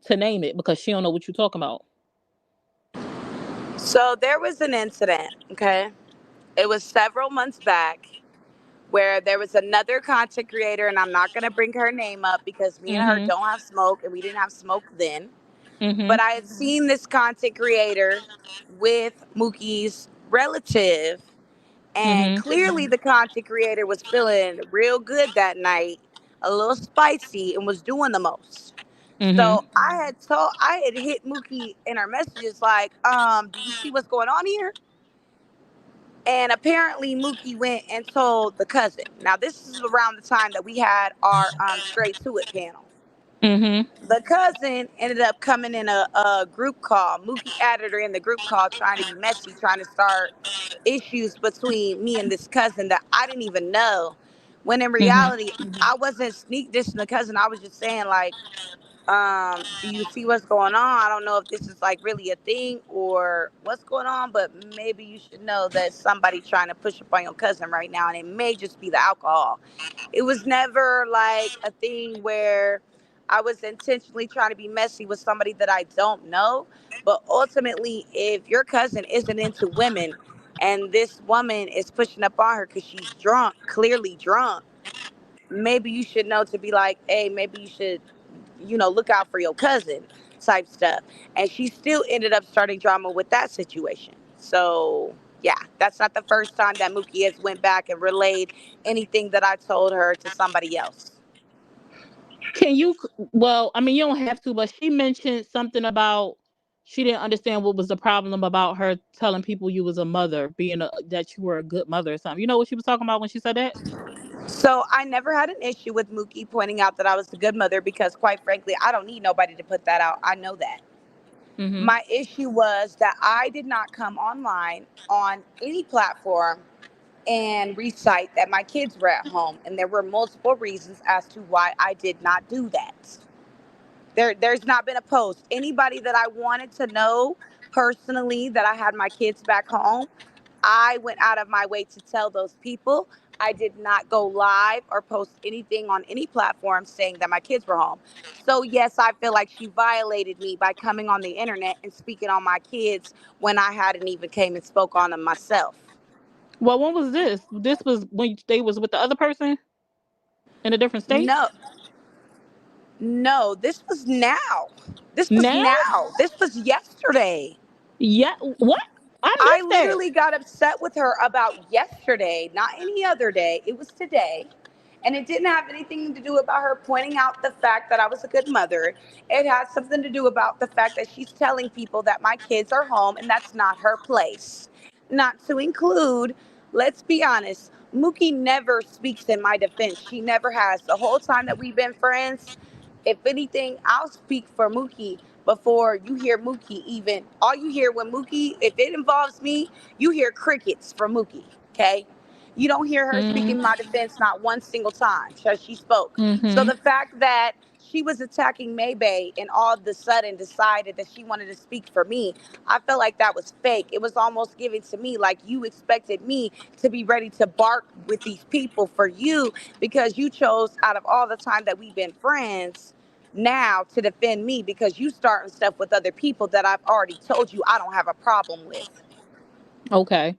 S1: to name it because she don't know what you're talking about.
S4: So there was an incident, okay? It was several months back where there was another content creator, and I'm not going to bring her name up because me and her
S1: Mm-hmm.
S4: don't have smoke, and we didn't have smoke then.
S1: Mm-hmm.
S4: But I had seen this content creator with Mookie's relative, and
S1: Mm-hmm.
S4: clearly the content creator was feeling real good that night, a little spicy, and was doing the most.
S1: Mm-hmm.
S4: So I had hit Mookie in our messages like, do you see what's going on here? And apparently Mookie went and told the cousin. Now this is around the time that we had our straight to it panel.
S1: Mm-hmm.
S4: The cousin ended up coming in a group call. Mookie added her in the group call, trying to be messy, trying to start issues between me and this cousin that I didn't even know. When in reality, I wasn't sneak dissing the cousin. I was just saying like, do you see what's going on? I don't know if this is like really a thing or what's going on, but maybe you should know that somebody's trying to push up on your cousin right now, and it may just be the alcohol. It was never like a thing where I was intentionally trying to be messy with somebody that I don't know. But ultimately, if your cousin isn't into women and this woman is pushing up on her because she's drunk, clearly drunk, maybe you should know to be like, hey, maybe you should, look out for your cousin type stuff. And she still ended up starting drama with that situation. So yeah, that's not the first time that Mookie has went back and relayed anything that I told her to somebody else.
S1: Can you? Well, I mean, you don't have to, but she mentioned something about she didn't understand what was the problem about her telling people you was a mother, that you were a good mother or something. You know what she was talking about when she said that?
S4: So I never had an issue with Mookie pointing out that I was a good mother because, quite frankly, I don't need nobody to put that out. I know that.
S1: Mm-hmm.
S4: My issue was that I did not come online on any platform and recite that my kids were at home. And there were multiple reasons as to why I did not do that. There's not been a post. Anybody that I wanted to know personally that I had my kids back home, I went out of my way to tell those people. I did not go live or post anything on any platform saying that my kids were home. So yes, I feel like she violated me by coming on the internet and speaking on my kids when I hadn't even came and spoke on them myself.
S1: Well, when was this? This was when they was with the other person in a different state.
S4: No, no, this was now. This was
S1: Now,
S4: now. This was yesterday.
S1: yeah. What? I
S4: I
S1: missed that.
S4: literally got upset with her about yesterday, not any other day. It was today. And it didn't have anything to do about her pointing out the fact that I was a good mother. It had something to do about the fact that she's telling people that my kids are home and that's not her place. Not to include, let's be honest, Mookie never speaks in my defense. She never has. The whole time that we've been friends, if anything, I'll speak for Mookie before you hear Mookie even. All you hear when Mookie, if it involves me, you hear crickets from Mookie, okay? You don't hear her speaking my defense not one single time as she spoke. So
S1: Mm-hmm.
S4: the fact that she was attacking Maybae and all of a sudden decided that she wanted to speak for me, I felt like that was fake. It was almost given to me like you expected me to be ready to bark with these people for you because you chose out of all the time that we've been friends now to defend me because you starting stuff with other people that I've already told you I don't have a problem with.
S1: Okay.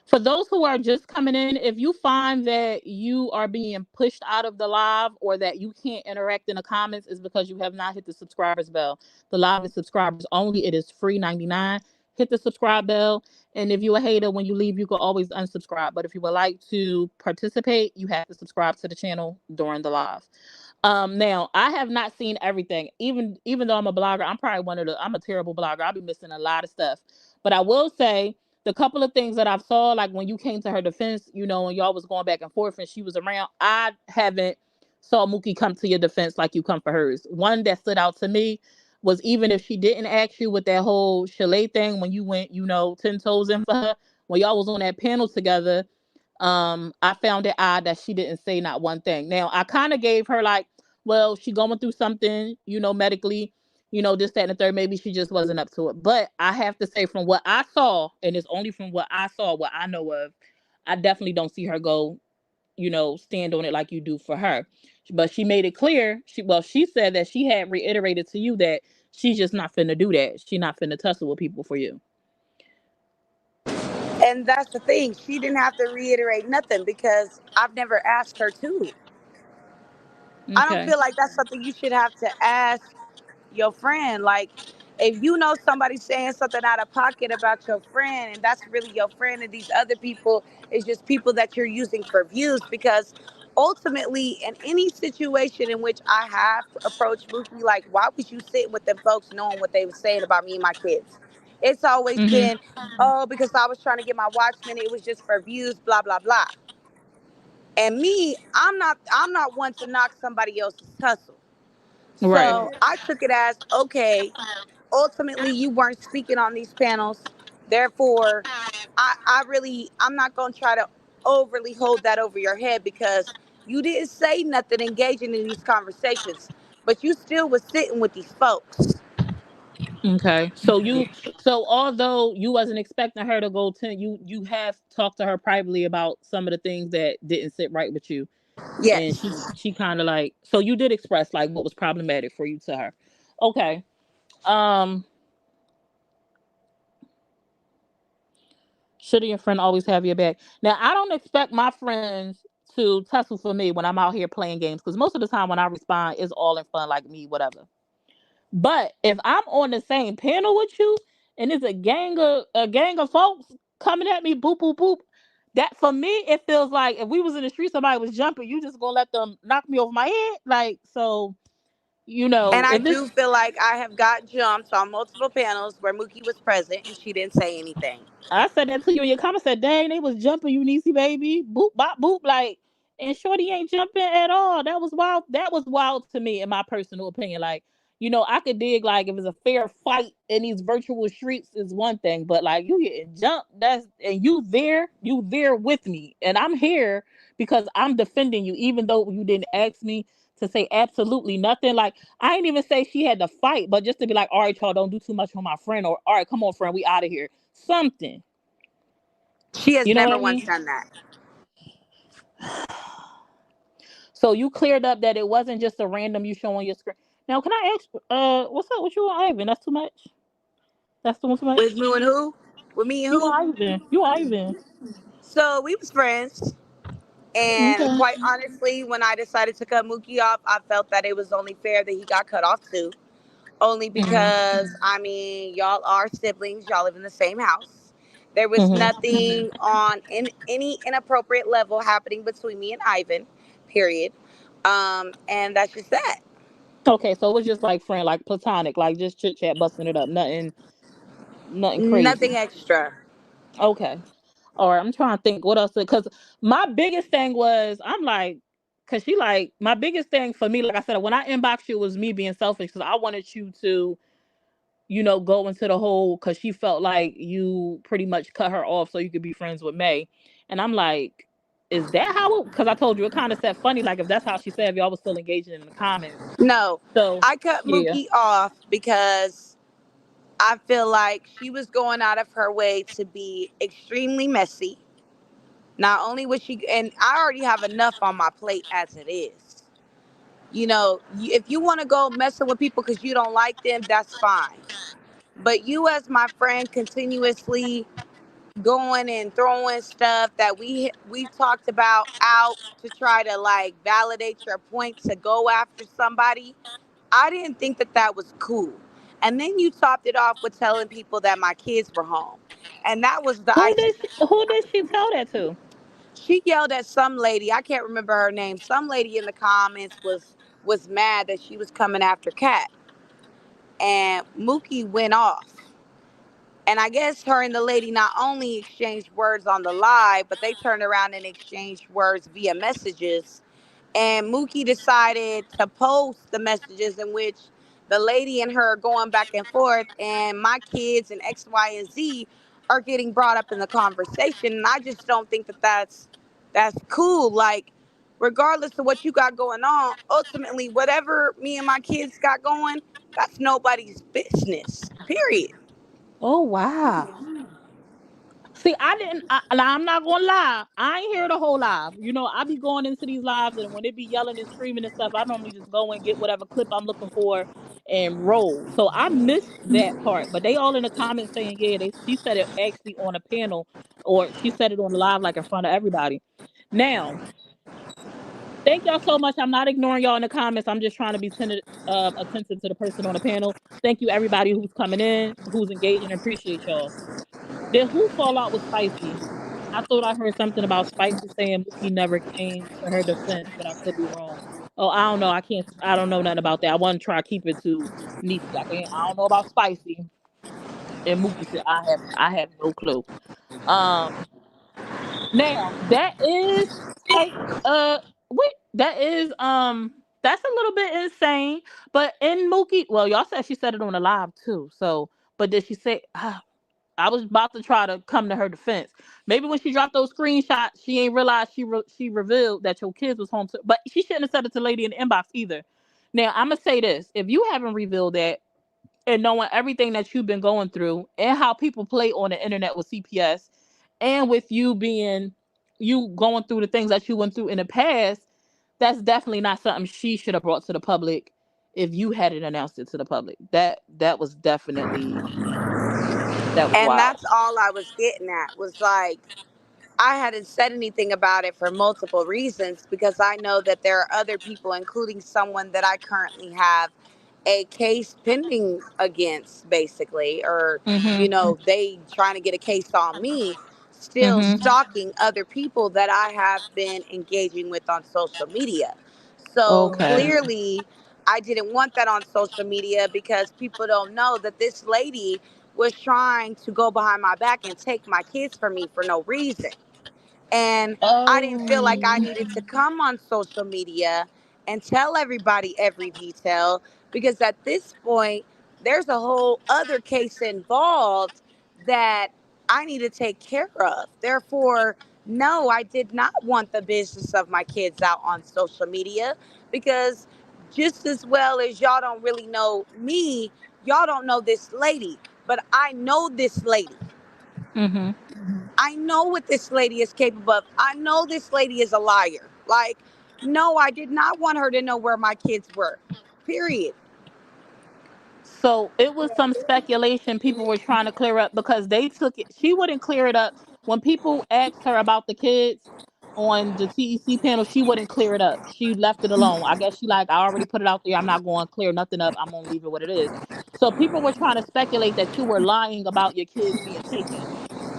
S1: For those who are just coming in, if you find that you are being pushed out of the live or that you can't interact in the comments, is because you have not hit the subscribers bell. The live is subscribers only. It is free 99. Hit the subscribe bell. And if you're a hater, when you leave, you can always unsubscribe. But if you would like to participate, you have to subscribe to the channel during the live. Now I have not seen everything. Even though I'm a blogger, I'm a terrible blogger. I'll be missing a lot of stuff. But I will say the couple of things that I've saw, like when you came to her defense, and y'all was going back and forth and she was around, I haven't saw Mookie come to your defense like you come for hers. One that stood out to me was, even if she didn't ask you with that whole chalet thing when you went, 10 toes in for her, when y'all was on that panel together, I found it odd that she didn't say not one thing. Now I kind of gave her like, well, she going through something, medically, this, that, and the third. Maybe she just wasn't up to it. But I have to say, from what I saw, and it's only from what I saw, what I know of, I definitely don't see her go, stand on it like you do for her. But she made it clear. She said that she had reiterated to you that she's just not finna do that. She not finna tussle with people for you.
S4: And that's the thing. She didn't have to reiterate nothing because I've never asked her to. I don't
S1: Okay.
S4: feel like that's something you should have to ask your friend. Like, if you know somebody's saying something out of pocket about your friend, and that's really your friend, and these other people is just people that you're using for views, because ultimately, in any situation in which I have approached Mookie, like, why was you sitting with them folks knowing what they were saying about me and my kids? It's always
S1: Mhm.
S4: been, oh, because I was trying to get my Watchmen, it was just for views, blah blah blah. And me, I'm not one to knock somebody else's hustle.
S1: Right.
S4: So I took it as, okay, ultimately you weren't speaking on these panels. Therefore, I'm not going to try to overly hold that over your head, because you didn't say nothing engaging in these conversations, but you still was sitting with these folks.
S1: Okay. So although you wasn't expecting her to go to you have talked to her privately about some of the things that didn't sit right with you, and she
S4: Yes.
S1: she kind of like, so you did express like what was problematic for you to her. Okay. Um, should your friend always have your back? Now I don't expect my friends to tussle for me when I'm out here playing games, because most of the time when I respond, it's all in fun, like me, whatever. But if I'm on the same panel with you and it's a gang of folks coming at me, boop boop boop, that for me it feels like if we was in the street, somebody was jumping, you just gonna let them knock me over my head, like so.
S4: And I
S1: If it's,
S4: do feel like I have got jumped on multiple panels where Mookie was present and she didn't say anything.
S1: I said that to you in your comments. Said, "Dang, they was jumping you, Niecy baby, boop bop boop," like, and Shorty ain't jumping at all. That was wild. That was wild to me, in my personal opinion. Like, I could dig like if it's a fair fight in these virtual streets is one thing, but like you getting jumped, and you there with me, and I'm here because I'm defending you, even though you didn't ask me to say absolutely nothing. Like, I ain't even say she had to fight, but just to be like, all right, y'all, don't do too much on my friend, or all right, come on, friend, we out of here. Something.
S4: She has
S1: You know what
S4: never
S1: I
S4: once
S1: mean?
S4: done that.
S1: So you cleared up that it wasn't just a random you show on your screen. Now, can I ask, what's up with you and Ivan? That's too much. That's too much.
S4: With me and who? With me and
S1: You
S4: who?
S1: and Ivan. You and Ivan.
S4: So we was friends. And
S1: Okay.
S4: quite honestly, when I decided to cut Mookie off, I felt that it was only fair that he got cut off too. Only
S1: Mm-hmm.
S4: because, I mean, y'all are siblings, y'all live in the same house. There was
S1: Mm-hmm.
S4: nothing on in any inappropriate level happening between me and Ivan, period. And that's just that.
S1: Okay, so it was just like friend, like platonic, like just chit chat, busting it up. Nothing
S4: Nothing
S1: crazy.
S4: extra.
S1: Okay. All right. I'm trying to think what else, because my biggest thing was, I'm like, because she like, my biggest thing for me, like I said, when I inboxed you, was me being selfish, because I wanted you to go into the whole, because she felt like you pretty much cut her off so you could be friends with May. And I'm like, is that how it, because I told you it kind of said funny, like if that's how she said, if y'all was still engaging in the comments.
S4: No,
S1: So
S4: I cut
S1: yeah.
S4: Mookie off because I feel like she was going out of her way to be extremely messy. Not only was she, and I already have enough on my plate as it is. If you want to go messing with people because you don't like them, that's fine. But you, as my friend, continuously going and throwing stuff that we talked about out to try to like validate your point to go after somebody. I didn't think that that was cool. And then you topped it off with telling people that my kids were home, and that was the icing.
S1: Who did she tell that to?
S4: She yelled at some lady. I can't remember her name. Some lady in the comments was mad that she was coming after Kat, and Mookie went off. And I guess her and the lady not only exchanged words on the live, but they turned around and exchanged words via messages. And Mookie decided to post the messages in which the lady and her are going back and forth, and my kids and X, Y, and Z are getting brought up in the conversation. And I just don't think that that's cool. Like, regardless of what you got going on, ultimately, whatever me and my kids got going, that's nobody's business. Period.
S1: Oh wow. See, I didn't. I'm not gonna lie. I ain't hear the whole live. You know, I be going into these lives, and when they be yelling and screaming and stuff, I normally just go and get whatever clip I'm looking for and roll. So I missed that part. But they all in the comments saying, yeah, she said it actually on a panel, or she said it on the live, like in front of everybody. Now, thank y'all so much. I'm not ignoring y'all in the comments. I'm just trying to be attentive to the person on the panel. Thank you, everybody who's coming in, who's engaging. Appreciate y'all. Did who fall out with Spicy? I thought I heard something about Spicy saying Mookie never came to her defense, but I could be wrong. Oh, I don't know. I can't. I don't know nothing about that. I want to try to keep it to Nieeci. I can't. I don't know about Spicy and Mookie. Said I have no clue. Um. Now that is like wait that is that's a little bit insane. But in Mookie, well, y'all said she said it on the live too. So, but did she say? I was about to try to come to her defense. Maybe when she dropped those screenshots, she ain't realized she revealed that your kids was home. But she shouldn't have said it to lady in the inbox either. Now I'm gonna say this: if you haven't revealed that, and knowing everything that you've been going through, and how people play on the internet with CPS, and with you going through the things that you went through in the past, that's definitely not something she should have brought to the public. If you hadn't announced it to the public, that was definitely that was
S4: And
S1: wild.
S4: that's all I was getting at was like, I hadn't said anything about it for multiple reasons because I know that there are other people, including someone that I currently have a case pending against, basically, or,
S1: Mhm.
S4: they trying to get a case on me, still
S1: Mhm.
S4: stalking other people that I have been engaging with on social media. So
S1: Okay.
S4: clearly, I didn't want that on social media because people don't know that this lady was trying to go behind my back and take my kids from me for no reason. And I didn't feel like I
S1: Oh.
S4: needed to come on social media and tell everybody every detail because at this point, there's a whole other case involved that I need to take care of. Therefore, no, I did not want the business of my kids out on social media because just as well as y'all don't really know me, y'all don't know this lady, but I know this lady.
S1: Mhm.
S4: I know what this lady is capable of. I know this lady is a liar. Like, no, I did not want her to know where my kids were. Period.
S1: So it was some speculation people were trying to clear up because they took it. She wouldn't clear it up when people asked her about the kids on the TEC panel. She wouldn't clear it up. She left it alone. I guess she like I already put it out there. I'm not going to clear nothing up. I'm gonna leave it what it is. So people were trying to speculate that you were lying about your kids being taken.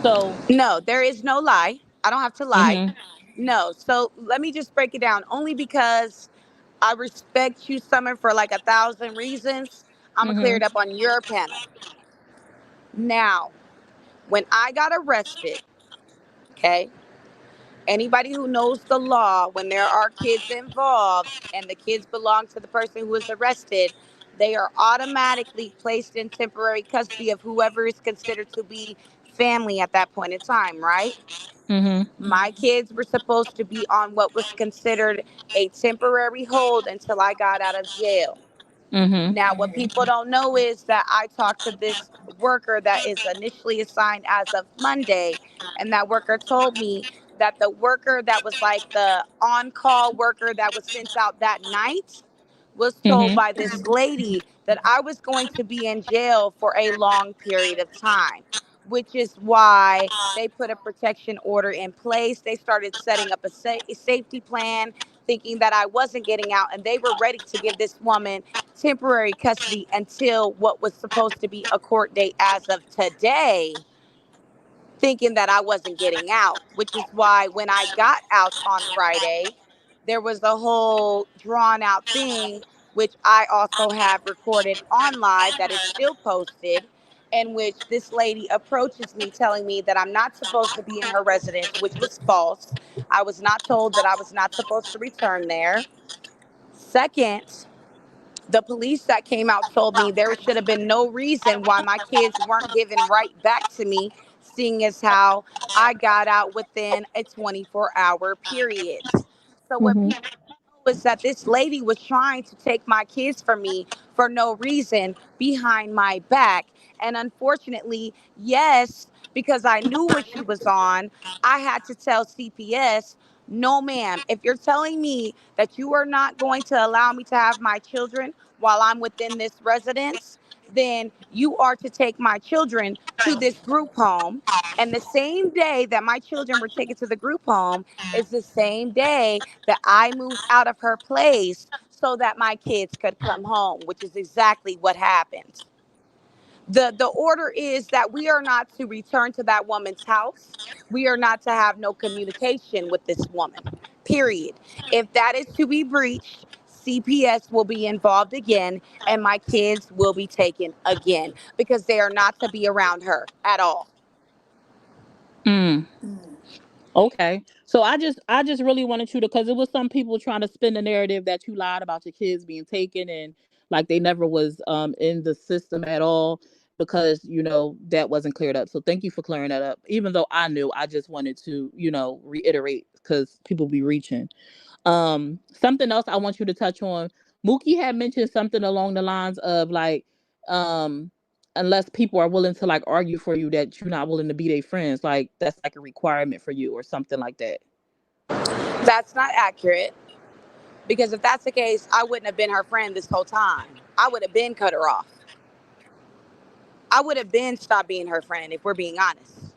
S1: So.
S4: No, there is no lie. I don't have to lie.
S1: Mhm.
S4: No. So let me just break it down. Only because I respect you, Summer, for like 1,000 reasons. I'm going to clear it
S1: Mhm.
S4: up on your panel. Now, when I got arrested, okay, anybody who knows the law, when there are kids involved and the kids belong to the person who was arrested, they are automatically placed in temporary custody of whoever is considered to be family at that point in time, right?
S1: Mhm.
S4: My kids were supposed to be on what was considered a temporary hold until I got out of jail.
S1: Mhm.
S4: Now, what people don't know is that I talked to this worker that is initially assigned as of Monday, and that worker told me that the worker that was like the on call worker that was sent out that night was told
S1: Mhm.
S4: by this lady that I was going to be in jail for a long period of time, which is why they put a protection order in place. They started setting up a safety plan, thinking that I wasn't getting out, and they were ready to give this woman temporary custody until what was supposed to be a court date as of today, thinking that I wasn't getting out, which is why when I got out on Friday, there was a whole drawn out thing, which I also have recorded on live that is still posted. in which this lady approaches me telling me that I'm not supposed to be in her residence, which was false. I was not told that I was not supposed to return there. Second, the police that came out told me there should have been no reason why my kids weren't given right back to me, seeing as how I got out within a 24-hour period. So what
S1: Mhm.
S4: people was that this lady was trying to take my kids from me for no reason behind my back. And unfortunately, yes, because I knew what she was on, I had to tell CPS, no, ma'am, if you're telling me that you are not going to allow me to have my children while I'm within this residence, then you are to take my children to this group home. And the same day that my children were taken to the group home is the same day that I moved out of her place so that my kids could come home, which is exactly what happened. The order is that we are not to return to that woman's house. We are not to have no communication with this woman. Period. If that is to be breached, CPS will be involved again and my kids will be taken again because they are not to be around her at all.
S1: Mm. Okay. So I just really wanted you to, because it was some people trying to spin the narrative that you lied about your kids being taken, and like they never was in the system at all, because that wasn't cleared up. So thank you for clearing that up. Even though I knew, I just wanted to reiterate, because people be reaching. Something else I want you to touch on. Mookie had mentioned something along the lines of like, um, unless people are willing to like argue for you, that you're not willing to be their friends. Like that's like a requirement for you or something like that.
S4: That's not accurate because if that's the case, I wouldn't have been her friend this whole time. I would have been cut her off. I would have been stopped being her friend if we're being honest.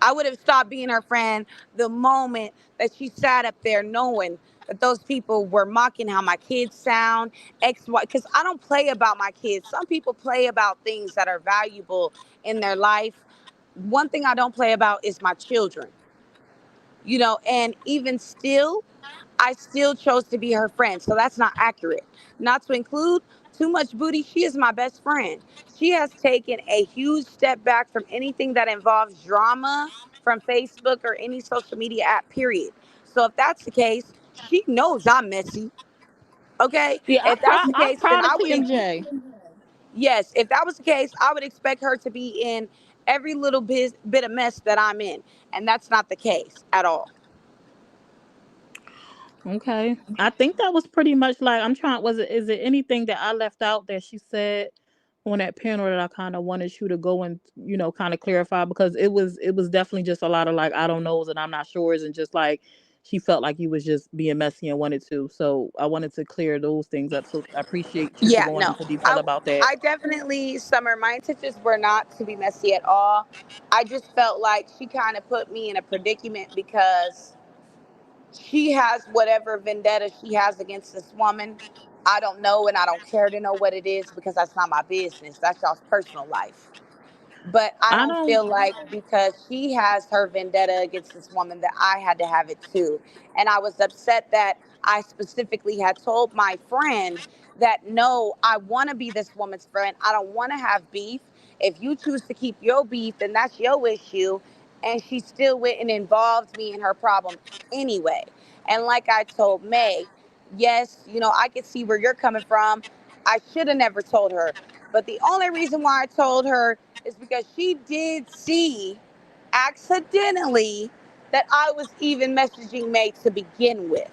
S4: I would have stopped being her friend the moment that she sat up there knowing that those people were mocking how my kids sound, X, Y, because I don't play about my kids. Some people play about things that are valuable in their life. One thing I don't play about is my children, and even still, I still chose to be her friend. So that's not accurate. Not to include too much booty, she is my best friend. She has taken a huge step back from anything that involves drama from Facebook or any social media app, period. So if that's the case, she knows I'm messy. Okay?
S1: Yeah,
S4: If that's the
S1: I'm
S4: case, then
S1: proud of
S4: I would,
S1: TMJ.
S4: yes, if that was the case, I would expect her to be in every little bit of mess that I'm in. And that's not the case at all.
S1: Okay. I think that was pretty much like, I'm trying, was it, is it anything that I left out that she said on that panel that I kind of wanted you to go and, kind of clarify? Because it was definitely just a lot of like, I don't knows and I'm not sures, and just like she felt like you was just being messy and wanted to. So I wanted to clear those things up. So I appreciate you for
S4: Yeah,
S1: going
S4: no.
S1: into detail
S4: I
S1: about that.
S4: I definitely, Summer, my intentions were not to be messy at all. I just felt like she kind of put me in a predicament because she has whatever vendetta she has against this woman. I don't know and I don't care to know what it is because that's not my business. That's y'all's personal life. But I
S1: I
S4: don't
S1: don't.
S4: feel like because she has her vendetta against this woman that I had to have it too. And I was upset that I specifically had told my friend that no, I want to be this woman's friend. I don't want to have beef. If you choose to keep your beef, then that's your issue. And she still went and involved me in her problem anyway. And like I told May, yes, I could see where you're coming from. I should have never told her. But the only reason why I told her is because she did see accidentally that I was even messaging May to begin with.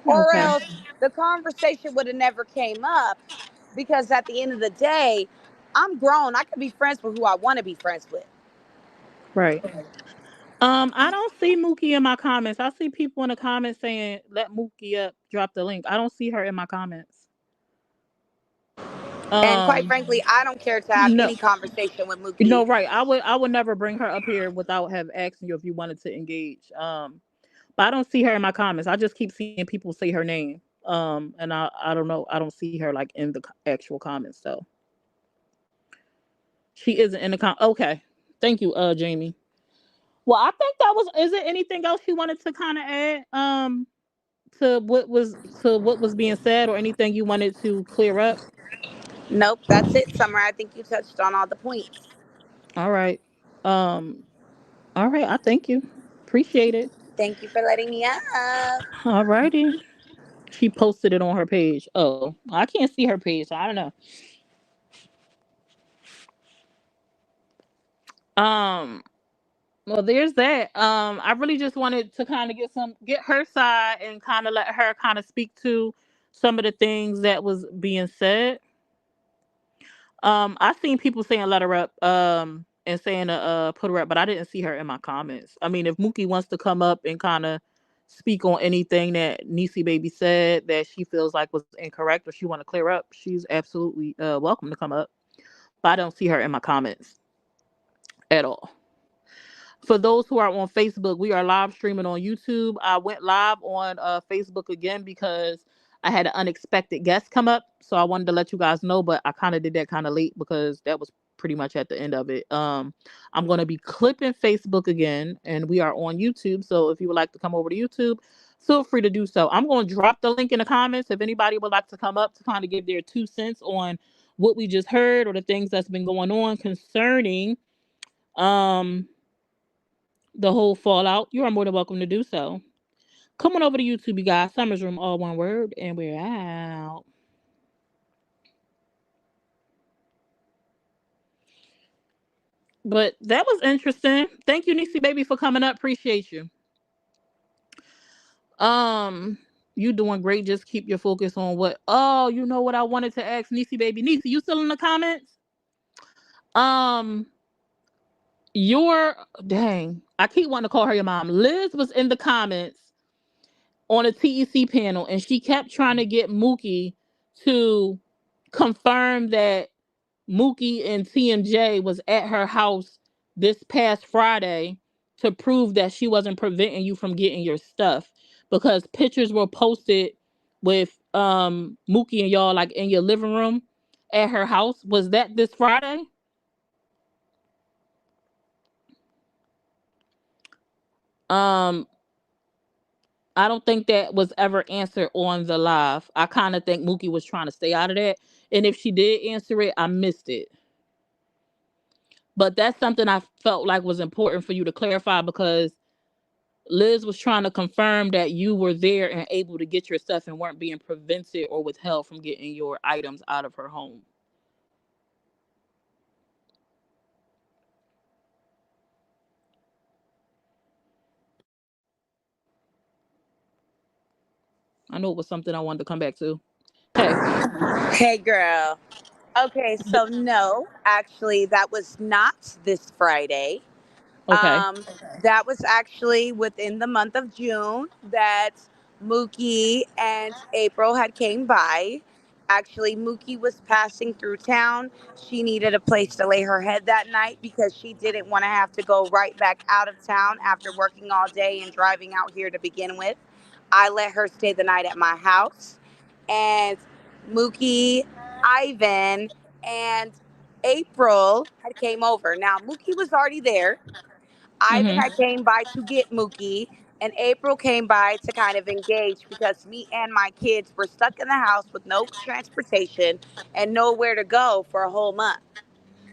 S4: Or
S1: Okay.
S4: else the conversation would have never came up because at the end of the day, I'm grown. I can be friends with who I want to be friends with.
S1: Right. I don't see Mookie in my comments. I see people in the comments saying, "Let Mookie up, drop the link." I don't see her in my comments.
S4: And quite
S1: Um,
S4: frankly, I don't care to have
S1: no,
S4: any conversation with
S1: no,
S4: Mookie.
S1: right. I would never bring her up here without have asking you if you wanted to engage. But I don't see her in my comments. I just keep seeing people say her name. And I don't know. I don't see her like in the actual comments though. She isn't in the Okay. Thank you, Jamie. Well, I think that was. Is there anything else you wanted to kind of add? To what was being said, or anything you wanted to clear up?
S4: Nope, that's it, Summer. I think you touched on all the points.
S1: All right. Um. All right. I thank you. Appreciate it.
S4: Thank you for letting me up.
S1: All righty. She posted it on her page. Oh, I can't see her page, so I don't know. Um. Well, there's that. I really just wanted to kind of get her side and kind of let her kind of speak to some of the things that was being said. I seen people saying let her up, and saying put her up, but I didn't see her in my comments. I mean, if Mookie wants to come up and kind of speak on anything that Niecy baby said that she feels like was incorrect or she want to clear up, she's absolutely welcome to come up. But I don't see her in my comments at all. For those who are on Facebook, we are live streaming on YouTube. I went live on Facebook again because I had an unexpected guest come up. So I wanted to let you guys know, but I kind of did that kind of late because that was pretty much at the end of it. I'm going to be clipping Facebook again, and we are on YouTube. So if you would like to come over to YouTube, feel free to do so. I'm going to drop the link in the comments if anybody would like to come up to kind of give their 2 cents on what we just heard or the things that's been going on concerning um the whole fallout. You are more than welcome to do so. Come on over to YouTube, you guys. Summer's Room, all one word, and we're out. But that was interesting. Thank you, Niecy baby, for coming up. Appreciate you. Um, you doing great. Just keep your focus on what. Oh, you know what I wanted to ask Niecy baby. Niecy, you still in the comments? Um, your dang. I keep wanting to call her your mom. Liz was in the comments on a TEC panel, and she kept trying to get Mookie to confirm that Mookie and TMJ was at her house this past Friday to prove that she wasn't preventing you from getting your stuff, because pictures were posted with Mookie and y'all like in your living room at her house. Was that this Friday? Um I don't think that was ever answered on the live. I kind of think Mookie was trying to stay out of that. And if she did answer it, I missed it. But that's something I felt like was important for you to clarify, because Liz was trying to confirm that you were there and able to get your stuff and weren't being prevented or withheld from getting your items out of her home. I know it was something I wanted to come back to. Hey,
S4: Hey, girl. Okay, so no, actually, that was not this Friday.
S1: okay.
S4: That was actually within the month of June that Mookie and April had came by. Actually, Mookie was passing through town. She needed a place to lay her head that night because she didn't want to have to go right back out of town after working all day and driving out here to begin with. I let her stay the night at my house. And Mookie, Ivan, and April had came over. Now, Mookie was already there. Ivan
S1: Mm-hmm.
S4: had came by to get Mookie, and April came by to kind of engage because me and my kids were stuck in the house with no transportation and nowhere to go for a whole month.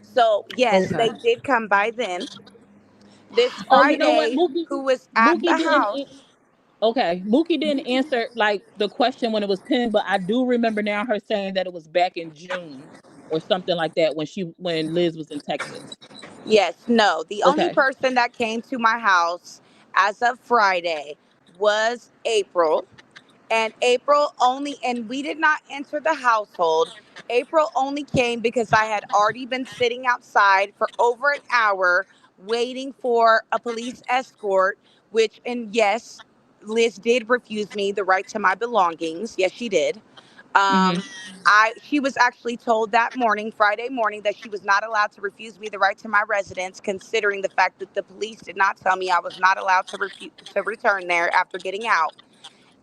S4: So, yes,
S1: Okay.
S4: they did come by then. This
S1: Oh, you know what?
S4: Friday, who was at
S1: Mookie
S4: the
S1: didn't.
S4: house,
S1: Okay, Mookie didn't answer like the question when it was pinned, but I do remember now her saying that it was back in June or something like that when Liz was in Texas.
S4: yes, no, the only
S1: Okay.
S4: person that came to my house as of Friday was April. And April only, and we did not enter the household. April only came because I had already been sitting outside for over an hour waiting for a police escort, which, and yes, Liz did refuse me the right to my belongings. Yes, she did.
S1: Mm-hmm.
S4: She was actually told that morning, Friday morning, that she was not allowed to refuse me the right to my residence, considering the fact that the police did not tell me I was not allowed to return there after getting out.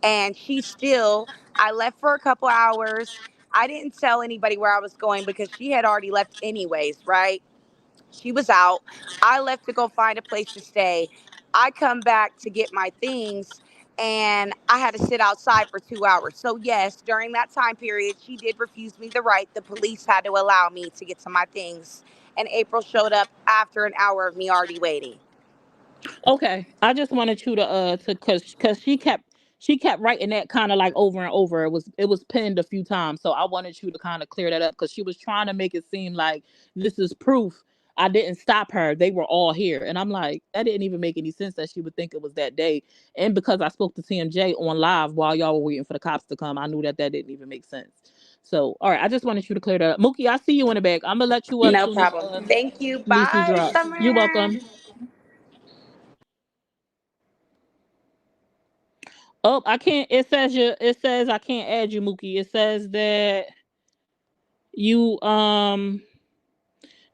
S4: And she still, I left for a couple hours. I didn't tell anybody where I was going because she had already left anyways, right? She was out. I left to go find a place to stay. I come back to get my things, and I had to sit outside for 2 hours. So, yes, during that time period, she did refuse me the right. The police had to allow me to get to my things. And April showed up after an hour of me already waiting.
S1: Okay, I just wanted you to cause she kept writing that kind of like over and over. It was pinned a few times, so I wanted you to kind of clear that up because she was trying to make it seem like this is proof. I didn't stop her. They were all here, and I'm like, that didn't even make any sense that she would think it was that day. And because I spoke to TMJ on live while y'all were waiting for the cops to come, I knew that that didn't even make sense. So, all right, I just wanted you to clear that up. Mookie, I see you in the back. I'm gonna let you up
S4: No
S1: soon as
S4: problem. Thank you.
S1: Niecy
S4: Bye,
S1: drop. You're
S4: Summer.
S1: welcome. Oh, I can't. It says you. It says I can't add you, Mookie. It says that you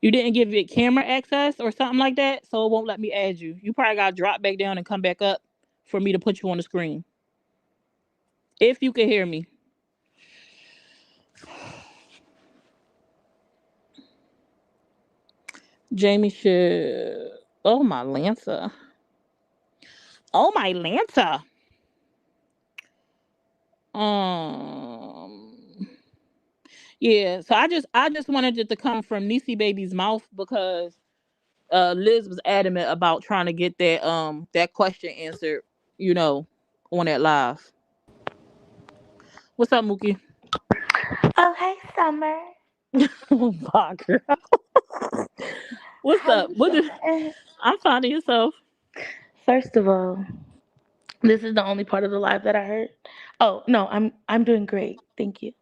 S1: you didn't give it camera access or something like that, so it won't let me add you. You probably got to drop back down and come back up for me to put you on the screen. If you can hear me, Jamie should. Oh my Lancer. Oh my Lancer. Um. Yeah. So I just wanted it to come from Niecy baby's mouth because Liz was adamant about trying to get that question answered, you know, on that live. What's up, Mookie?
S3: Oh, hey, Summer.
S1: Oh my girl. What's
S3: How
S1: up?
S3: you
S1: What is
S3: doing?
S1: I'm finding yourself.
S3: First of all, this is the only part of the live that I heard. Oh no, I'm doing great. Thank you.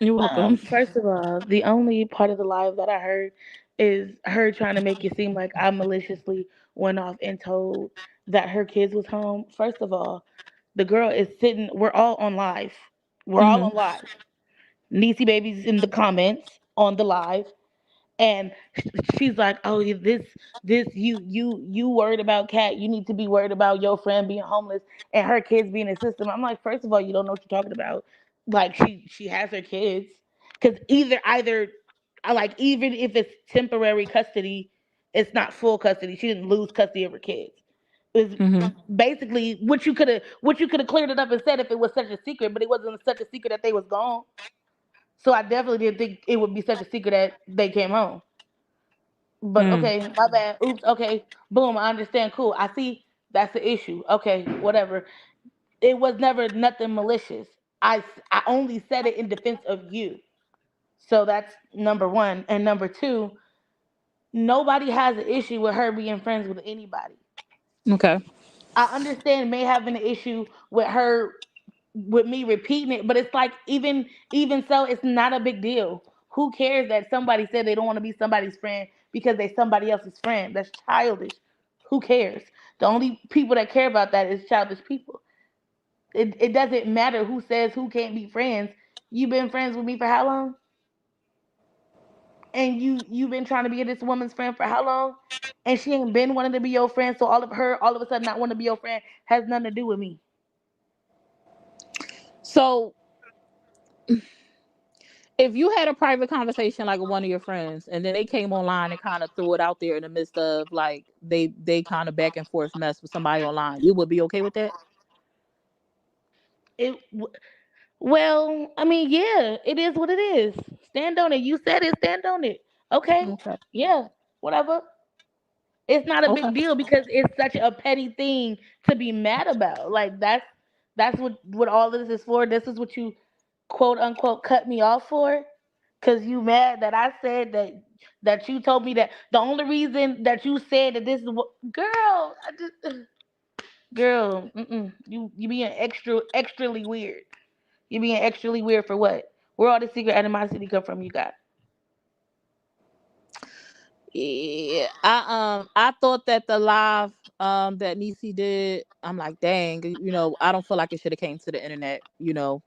S1: You're welcome.
S3: First of all, the only part of the live that I heard is her trying to make it seem like I maliciously went off and told that her kids was home. First of all, the girl is sitting. We're all on live. We're all
S1: Hmm.
S3: on live. Niecy baby's in the comments on the live, and she's like, "Oh, this you worried about Kat? You need to be worried about your friend being homeless and her kids being in the system." I'm like, first of all, you don't know what you're talking about. Like she has her kids because either I like even if it's temporary custody, it's not full custody. She didn't lose custody of her kids. It's
S1: Hmm.
S3: basically what you could have cleared it up and said if it was such a secret, but it wasn't such a secret that they was gone. So I definitely didn't think it would be such a secret that they came home. But
S1: Mm.
S3: okay, my bad. Oops. Okay. Boom. I understand. Cool. I see. That's the issue. Okay. Whatever. It was never nothing malicious. I only said it in defense of you. So that's number one. And number two, nobody has an issue with her being friends with anybody.
S1: Okay.
S3: I understand may have an issue with her with me repeating it, but it's like even so, it's not a big deal. Who cares that somebody said they don't want to be somebody's friend because they somebody else's friend? That's childish. Who cares? The only people that care about that is childish people. It doesn't matter who says who can't be friends. You've been friends with me for how long? And you've been trying to be this woman's friend for how long? And she ain't been wanting to be your friend, so all of a sudden not wanting to be your friend has nothing to do with me.
S1: So if you had a private conversation like with one of your friends and then they came online and kind of threw it out there in the midst of like they kind of back and forth mess with somebody online, you would be okay with that?
S3: It Well, I mean, yeah, it is what it is. Stand on it. You said it, stand on it. Okay.
S1: Okay.
S3: Yeah, whatever. It's not a
S1: Okay.
S3: big deal because it's such a petty thing to be mad about. Like that's what all of this is for. This is what you quote unquote cut me off for. Cause you mad that I said that you told me that the only reason that you said that this is what girl, I just girl, you being extrally weird. You being extremely weird for what? Where all the secret animosity come from? You got
S1: Yeah, I thought that the live that Niecy did, I'm like, dang, I don't feel like it should have came to the internet,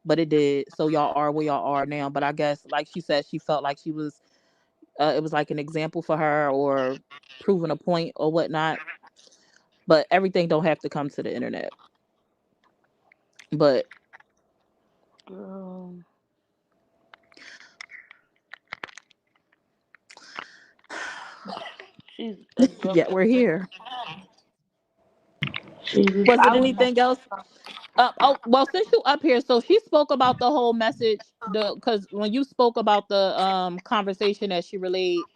S1: but it did. So y'all are where y'all are now. But I guess, like she said, she felt like she was, it was like an example for her or proving a point or whatnot. But everything don't have to come to the internet. But
S3: girl. She's a joke
S1: yeah, we're
S3: every day.
S1: here.
S3: Jesus,
S1: Was it
S3: I was not.
S1: anything else? Well, since you up here, so she spoke about the whole message. The Because when you spoke about the conversation that she relayed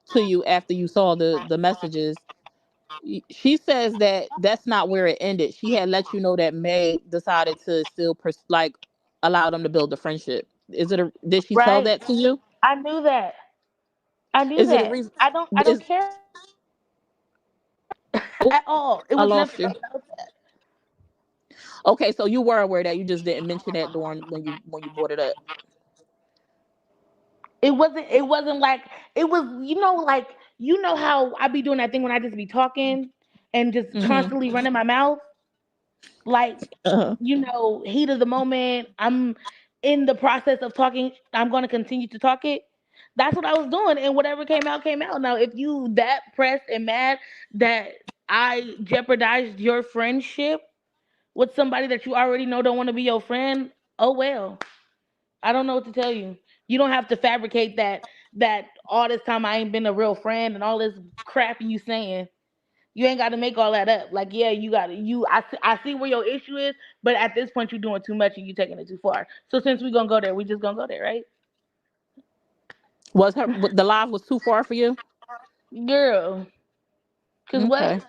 S1: to you after you saw the messages, she says that that's not where it ended. She had let you know that May decided to still like allow them to build a friendship. Did she tell
S3: Right.
S1: that to you?
S3: I knew that. I knew
S1: Is it a
S3: that.
S1: reason?
S3: I don't
S1: Is
S3: care
S1: Oh,
S3: at all. It
S1: I
S3: was
S1: lost
S3: nothing
S1: you.
S3: about that.
S1: Okay, so you were aware that you just didn't mention that during when you brought it up.
S3: It wasn't like it was, like, how I be doing that thing when I just be talking and just
S1: Mm-hmm.
S3: constantly running my mouth? Like,
S1: Uh-huh.
S3: heat of the moment. I'm in the process of talking. I'm going to continue to talk it. That's what I was doing. And whatever came out, came out. Now, if you that pressed and mad that I jeopardized your friendship with somebody that you already know don't want to be your friend, oh well. I don't know what to tell you. You don't have to fabricate that all this time I ain't been a real friend and all this crap you saying. You ain't got to make all that up. Like, yeah, you got to you. I see where your issue is, but at this point, you're doing too much and you taking it too far. So since we gonna go there, we just gonna go there, right,
S1: The live was too far for you?
S3: girl? Cause
S1: Okay.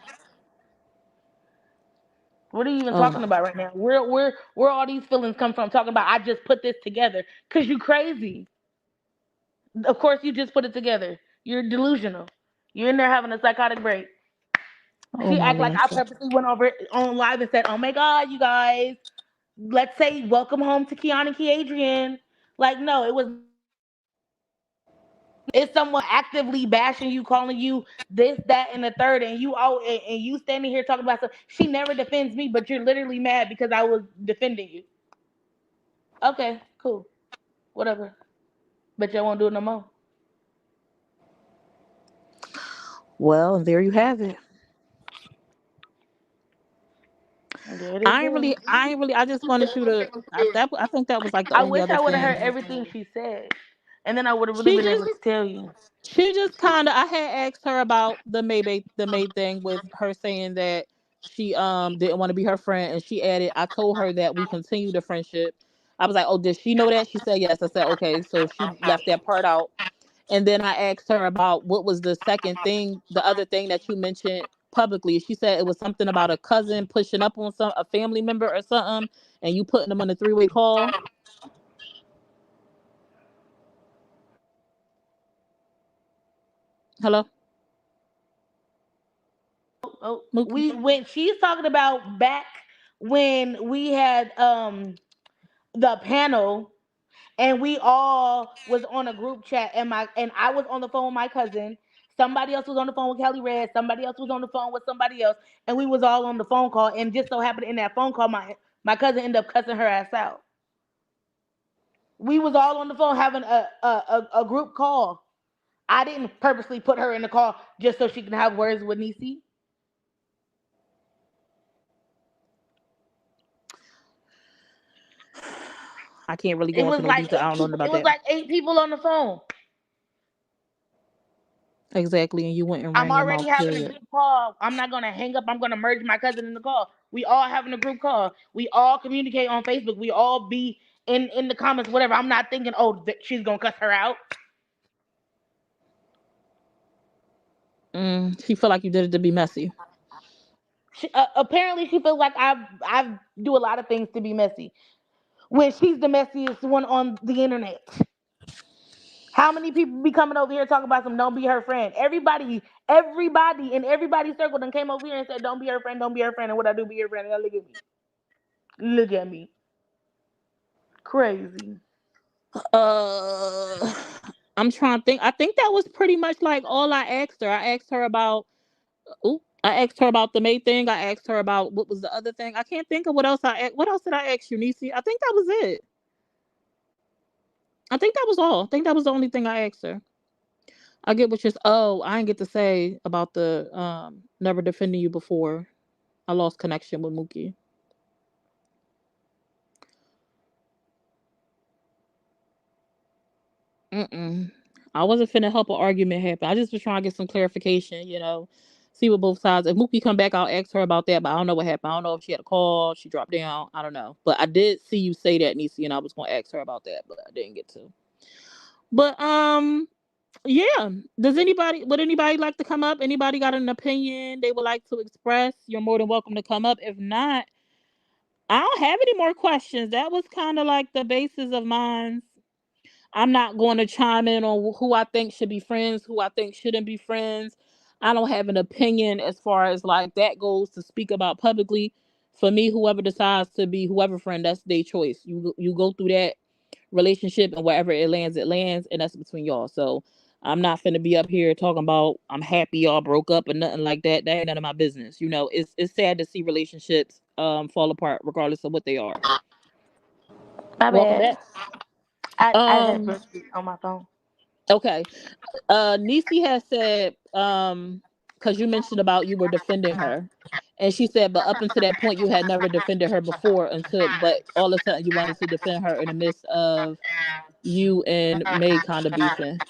S3: what are you even
S1: Oh
S3: talking
S1: my.
S3: about right now? Where all these feelings come from? Talking about I just put this together. Cause you crazy. Of course, you just put it together. You're delusional. You're in there having a psychotic break.
S1: Oh
S3: She
S1: my
S3: act like I
S1: Lanta.
S3: purposely went over on live and said, "Oh my God, you guys, let's say welcome home to Keanu and Key Adrian." Like, no, it was it's someone actively bashing you, calling you this, that, and the third, and you standing here talking about stuff. She never defends me, but you're literally mad because I was defending you. Okay, cool, whatever. But y'all won't do it no more.
S1: Well, there you have it.
S3: There it is. There.
S1: I just wanted you to. I think that was like the
S3: I
S1: only
S3: wish
S1: other
S3: I would have
S1: thing.
S3: heard everything she said, and then I would have really
S1: She
S3: been able
S1: just
S3: to tell you.
S1: She just kind of. I had asked her about the May thing with her saying that she didn't want to be her friend, and she added, "I told her that we continue the friendship." I was like, "Oh, did she know that?" She said yes. I said, "Okay," so she left that part out. And then I asked her about what was the second thing, the other thing that you mentioned publicly. She said it was something about a cousin pushing up on a family member or something, and you putting them on a three-way call. Hello,
S3: Oh,
S1: Mookie.
S3: we when she's talking about back when we had the panel and we all was on a group chat and I was on the phone with my cousin. Somebody else was on the phone with Kelly Red. Somebody else was on the phone with somebody else, and we was all on the phone call. And just so happened in that phone call, my cousin ended up cussing her ass out. We was all on the phone having a group call. I didn't purposely put her in the call just so she can have words with Niecy.
S1: I can't really
S3: It
S1: go into
S3: was
S1: no
S3: like
S1: detail. I
S3: eight
S1: don't know
S3: people.
S1: nothing
S3: It
S1: about
S3: was
S1: that.
S3: like 8 people on the phone.
S1: Exactly, and you went and
S3: I'm
S1: ran your
S3: already
S1: mouth.
S3: having a
S1: Period.
S3: group call. I'm not gonna hang up. I'm gonna merge my cousin in the call. We all having a group call. We all communicate on Facebook. We all be in the comments, whatever. I'm not thinking, oh, she's gonna cuss her out.
S1: She felt like you did it to be messy.
S3: Apparently, she feels like I do a lot of things to be messy when she's the messiest one on the internet. How many people be coming over here talking about some don't be her friend? Everybody in everybody's circle then came over here and said, don't be her friend, don't be her friend. And what I do, be her friend. And now look at me. Look at me. Crazy.
S1: Uh, I'm trying to think. I think that was pretty much like all I asked her. I asked her about. Ooh, I asked her about the May thing. I asked her about what was the other thing. I can't think of what else What else did I ask you, Niecy? I think that was it. I think that was all. I think that was the only thing I asked her. I get what you're. Oh, I didn't get to say about the never defending you before. I lost connection with Mookie. Mm-mm. I wasn't finna help an argument happen. I just was trying to get some clarification. See what both sides. If Mookie come back, I'll ask her about that. But I don't know what happened. I don't know if she had a call, she dropped down. I don't know. But I did see you say that, Niecy, and I was gonna ask her about that, but I didn't get to. But yeah. Does anybody would anybody like to come up? Anybody got an opinion they would like to express? You're more than welcome to come up. If not, I don't have any more questions. That was kind of like the basis of mine. I'm not going to chime in on who I think should be friends, who I think shouldn't be friends. I don't have an opinion as far as like that goes to speak about publicly. For me, whoever decides to be whoever friend, that's their choice. You go through that relationship and wherever it lands, and that's between y'all. So I'm not finna be up here talking about I'm happy y'all broke up or nothing like that. That ain't none of my business. It's sad to see relationships fall apart regardless of what they are.
S3: My
S1: Welcome
S3: bad.
S1: back.
S3: I had
S1: Um
S3: Brooklyn on my phone.
S1: okay. Niecy has said, because you mentioned about you were defending her, and she said, but up until that point, you had never defended her before but all of a sudden you wanted to defend her in the midst of you and May kind of beefing.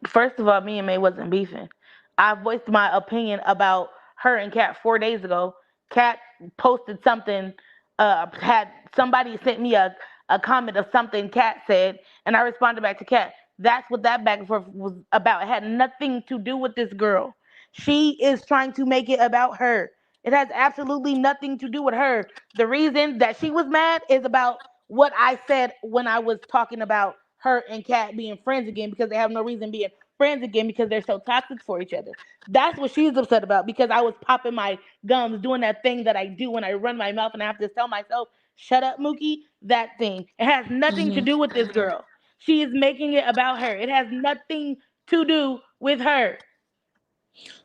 S3: First of all, me and May wasn't beefing. I voiced my opinion about her and Kat 4 days ago. Kat posted something, had somebody sent me a comment of something Kat said, and I responded back to Kat. That's what that back and forth was about. It had nothing to do with this girl. She is trying to make it about her. It has absolutely nothing to do with her. The reason that she was mad is about what I said when I was talking about her and Kat being friends again because they have no reason being friends again because they're so toxic for each other. That's what she's upset about because I was popping my gums, doing that thing that I do when I run my mouth and I have to tell myself, shut up, Mookie. That thing. It has nothing to
S1: Hmm.
S3: do with this girl. She is making it about her. It has nothing to do with her.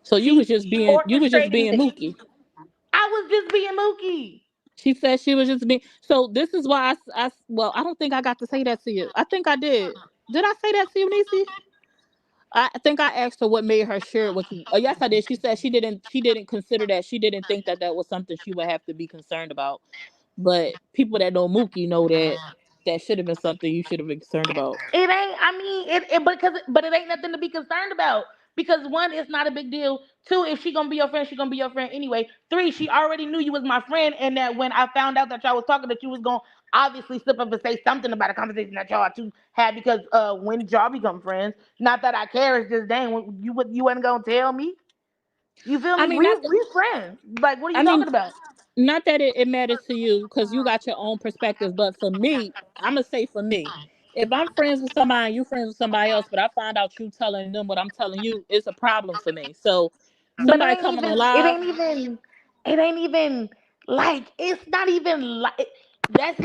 S1: So
S3: She
S1: you was just
S3: orchestrating
S1: being
S3: the.
S1: Mookie.
S3: I was just being Mookie.
S1: She said she was just being. So this is why well, I don't think I got to say that to you. I think I did. Did I say that to you, Niecy? I think I asked her what made her share it with you. Oh, yes, I did. She said she didn't consider that. She didn't think that that was something she would have to be concerned about. But people that know Mookie know that that should have been something you should have been concerned about.
S3: It ain't. I mean, but it ain't nothing to be concerned about. Because one, it's not a big deal. Two, if she gonna be your friend, she gonna be your friend anyway. Three, she already knew you was my friend, and that when I found out that y'all was talking, that you was gonna obviously slip up and say something about a conversation that y'all two had. Because when did y'all become friends? Not that I care. It's just dang, you wasn't gonna tell me. You feel
S1: I
S3: me?
S1: mean, not.
S3: We friends. Like, what are
S1: I
S3: you
S1: mean,
S3: talking about?
S1: not that it matters to you because you got your own perspective. But for me, I'm gonna say for me, if I'm friends with somebody and you friends with somebody else, but I find out you telling them what I'm telling you, it's a problem for me. So
S3: But
S1: somebody coming on live.
S3: it ain't even like it's not even like that's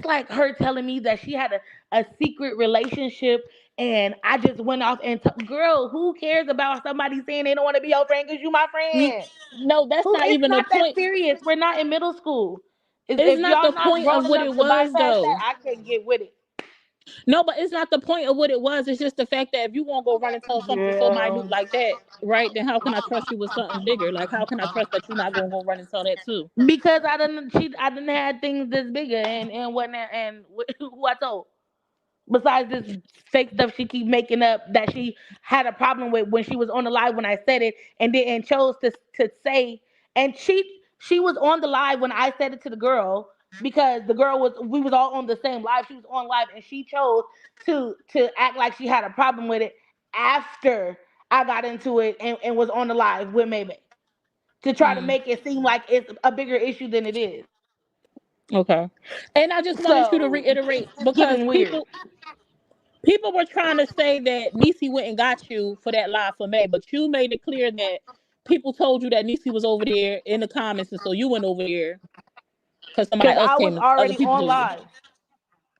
S3: like her telling me that she had a secret relationship and I just went off and girl, who cares about somebody saying they don't want to be your friend because you my
S1: N-
S3: friend?
S1: No, that's
S3: Who
S1: not
S3: it's
S1: even the
S3: not that
S1: point.
S3: serious. We're not in middle school.
S1: It's
S3: If
S1: not the
S3: y'all not
S1: point of
S3: grown
S1: what
S3: enough
S1: it
S3: to
S1: was
S3: bypass that,
S1: though.
S3: I can't get with it.
S1: No, but it's not the point of what it was. It's just the fact that if you won't go run and tell something so minute
S3: Girl.
S1: like that, right? Then how can I trust you with something bigger? Like how can I trust that you're not gonna go run and tell that too?
S3: Because I didn't had things this bigger and whatnot and who I told. Besides this fake stuff she keep making up that she had a problem with when she was on the live when I said it and chose to say and she was on the live when I said it to the girl because the girl was we was all on the same live. She was on live and she chose to act like she had a problem with it after I got into it and was on the live with Maybae to try to
S1: Mm,
S3: make it seem like it's a bigger issue than it is.
S1: okay. And I just wanted you to
S3: So
S1: reiterate
S3: it's
S1: because
S3: giving weird.
S1: people were trying to say that Niecy went and got you for that live for May, but you made it clear that people told you that Niecy was over there in the comments, and so you went over there because somebody
S3: Because
S1: else
S3: I was
S1: came. And other
S3: already
S1: people
S3: on
S1: told you.
S3: live.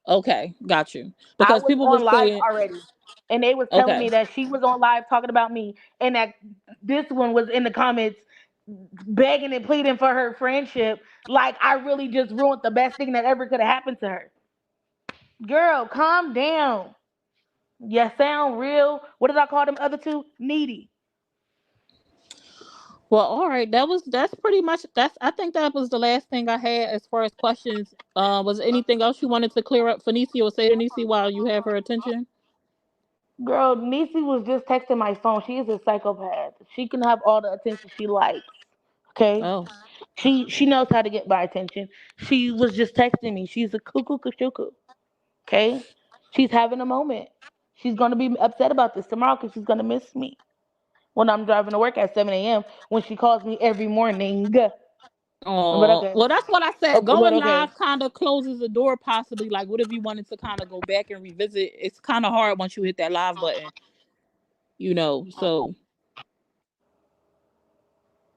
S1: Okay, got you.
S3: I
S1: Because
S3: was
S1: people were
S3: on live
S1: saying,
S3: already. And they was telling
S1: okay.
S3: me that she was on live talking about me and that this one was in the comments begging and pleading for her friendship. Like I really just ruined the best thing that ever could have happened to her. Girl, calm down. You sound real. What did I call them other two? Needy.
S1: Well, all right. That's pretty much that's. I think that was the last thing I had as far as questions. Was there anything else you wanted to clear up for Niecy or say to Niecy while you have her attention?
S3: Girl, Niecy was just texting my phone. She is a psychopath. She can have all the attention she likes. Okay?
S1: Oh.
S3: She knows how to get my attention. She was just texting me. She's a cuckoo cuckoo. Okay? She's having a moment. She's gonna be upset about this tomorrow because she's gonna miss me when I'm driving to work at 7 a.m. when she calls me every morning. But
S1: Oh,
S3: okay.
S1: well, that's what I said.
S3: But
S1: Going
S3: okay.
S1: live kind of closes the door, possibly. Like, what if you wanted to kind of go back and revisit? It's kind of hard once you hit that live button, So,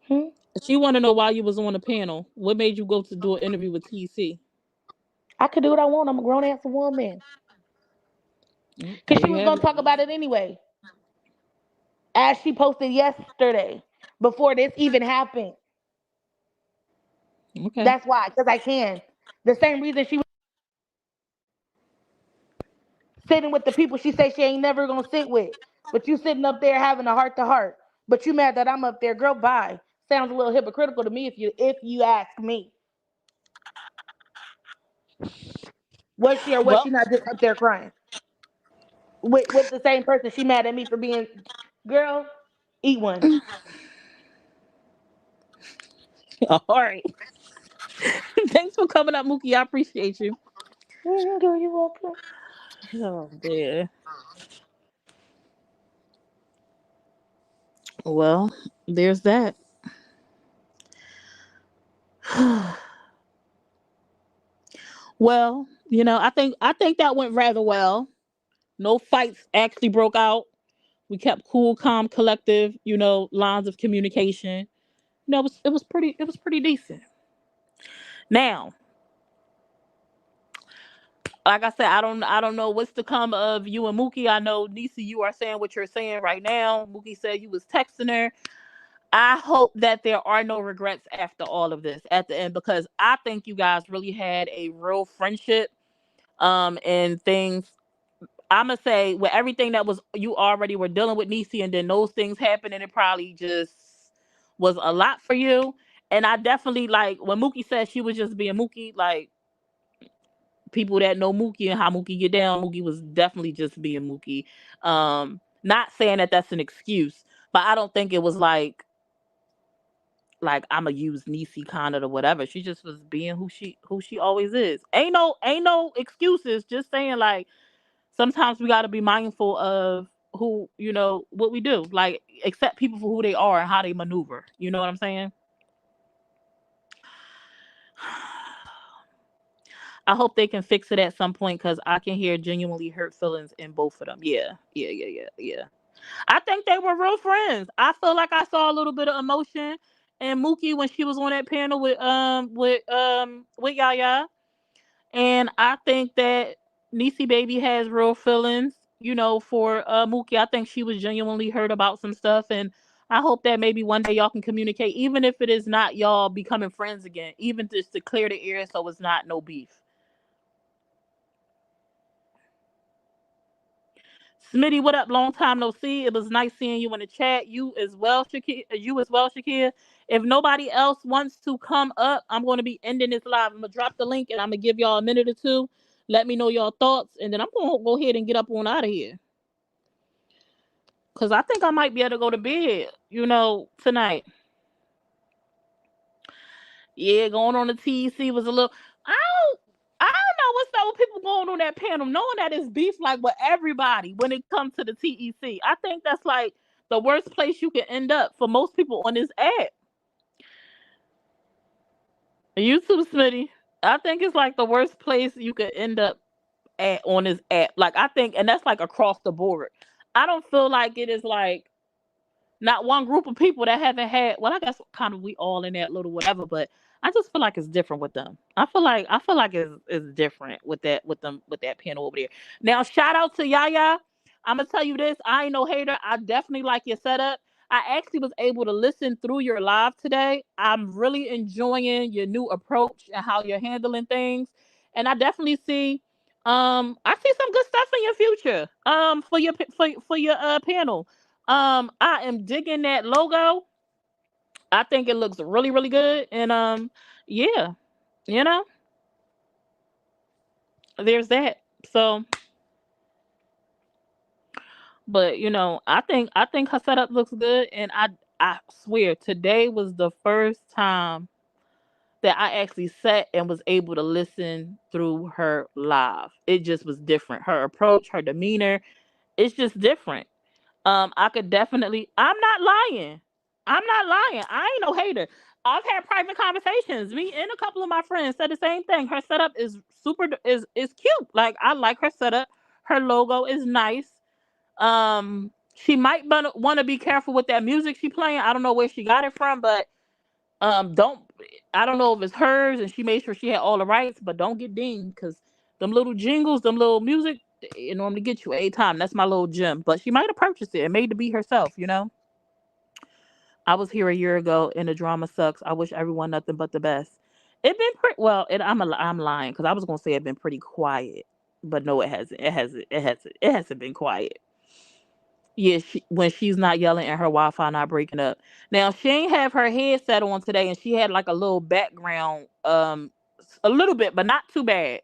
S3: Hmm?
S1: she want to know why you was on the panel. What made you go to do an interview with TC?
S3: I could do what I want. I'm a grown ass woman. Because
S1: There
S3: she
S1: you
S3: was
S1: have
S3: gonna
S1: it.
S3: talk about it anyway. As she posted yesterday, before this even happened.
S1: Okay.
S3: That's why, because I can. The same reason she was sitting with the people she say she ain't never gonna sit with. But you sitting up there having a heart to heart. But you mad that I'm up there, girl, bye. Sounds a little hypocritical to me if you ask me. Was she or was she
S1: Well,
S3: not just up there crying? With the same person she mad at me for being girl, eat one.
S1: all right. Thanks for coming up, Mookie. I appreciate you.
S3: Girl, you welcome.
S1: Oh, dear. Well, there's that. Well, I think that went rather well. No fights actually broke out. We kept cool, calm, collective, lines of communication. It was pretty decent. Now, like I said, I don't know what's to come of you and Mookie. I know Niecy, you are saying what you're saying right now. Mookie said you was texting her. I hope that there are no regrets after all of this at the end, because I think you guys really had a real friendship. And things, I'm gonna say, with everything that was, you already were dealing with Niecy, and then those things happened, and it probably just was a lot for you. And I definitely, like when Mookie said she was just being Mookie, like, people that know Mookie and how Mookie get down, Mookie was definitely just being Mookie. Not saying that that's an excuse, but I don't think it was like I'ma use Niecy kind of or whatever. She just was being who she always is. Ain't no excuses. Just saying, like, sometimes we gotta be mindful of who, what we do. Like, accept people for who they are and how they maneuver. You know what I'm saying? I hope they can fix it at some point, because I can hear genuinely hurt feelings in both of them. Yeah, yeah, yeah, yeah, yeah. I think they were real friends. I feel like I saw a little bit of emotion in Mookie when she was on that panel with Yaya. And I think that Niecy Baby has real feelings, for Mookie. I think she was genuinely hurt about some stuff, and I hope that maybe one day y'all can communicate, even if it is not y'all becoming friends again, even just to clear the air so it's not no beef. Smitty, what up? Long time no see. It was nice seeing you in the chat. You as well, Shakir. You as well, Shakir. If nobody else wants to come up, I'm going to be ending this live. I'm gonna drop the link and I'm gonna give y'all a minute or two. Let me know your thoughts, and then I'm gonna go ahead and get up on out of here, cause I think I might be able to go to bed. Tonight. Yeah, going on the TEC was a little. I don't. I don't know what's up with people going on that panel, knowing that it's beef like with everybody when it comes to the TEC. I think that's like the worst place you can end up for most people on this app. YouTube, Smitty. I think it's like the worst place you could end up at on this app. Like, I think, and that's like across the board. I don't feel like it is like not one group of people that haven't had. Well, I guess kind of we all in that little whatever, but I just feel like it's different with them. I feel like it's different with that with them with that panel over there. Now, shout out to Yaya. I'm gonna tell you this. I ain't no hater. I definitely like your setup. I actually was able to listen through your live today. I'm really enjoying your new approach and how you're handling things. And I definitely see I see some good stuff in your future. For your panel. I am digging that logo. I think it looks really, really good. And yeah, you know, there's that. So But I think her setup looks good, and I swear today was the first time that I actually sat and was able to listen through her live. It just was different. Her approach, her demeanor, it's just different. I could definitely. I'm not lying. I'm not lying. I ain't no hater. I've had private conversations. Me and a couple of my friends said the same thing. Her setup is is cute. Like I like her setup. Her logo is nice. She might want to be careful with that music she playing. I don't know where she got it from, but don't. I don't know if it's hers and she made sure she had all the rights, but don't get dinged because them little jingles, them little music, it normally get you a time. That's my little gem. But she might have purchased it and made to be herself. I was here a year ago and the drama sucks. I wish everyone nothing but the best. It been pretty well. I'm lying because I was gonna say it been pretty quiet, but no, it hasn't. It hasn't. It hasn't. It hasn't been quiet. Yeah, when she's not yelling and her Wi-Fi not breaking up. Now she ain't have her headset on today, and she had like a little background, a little bit, but not too bad,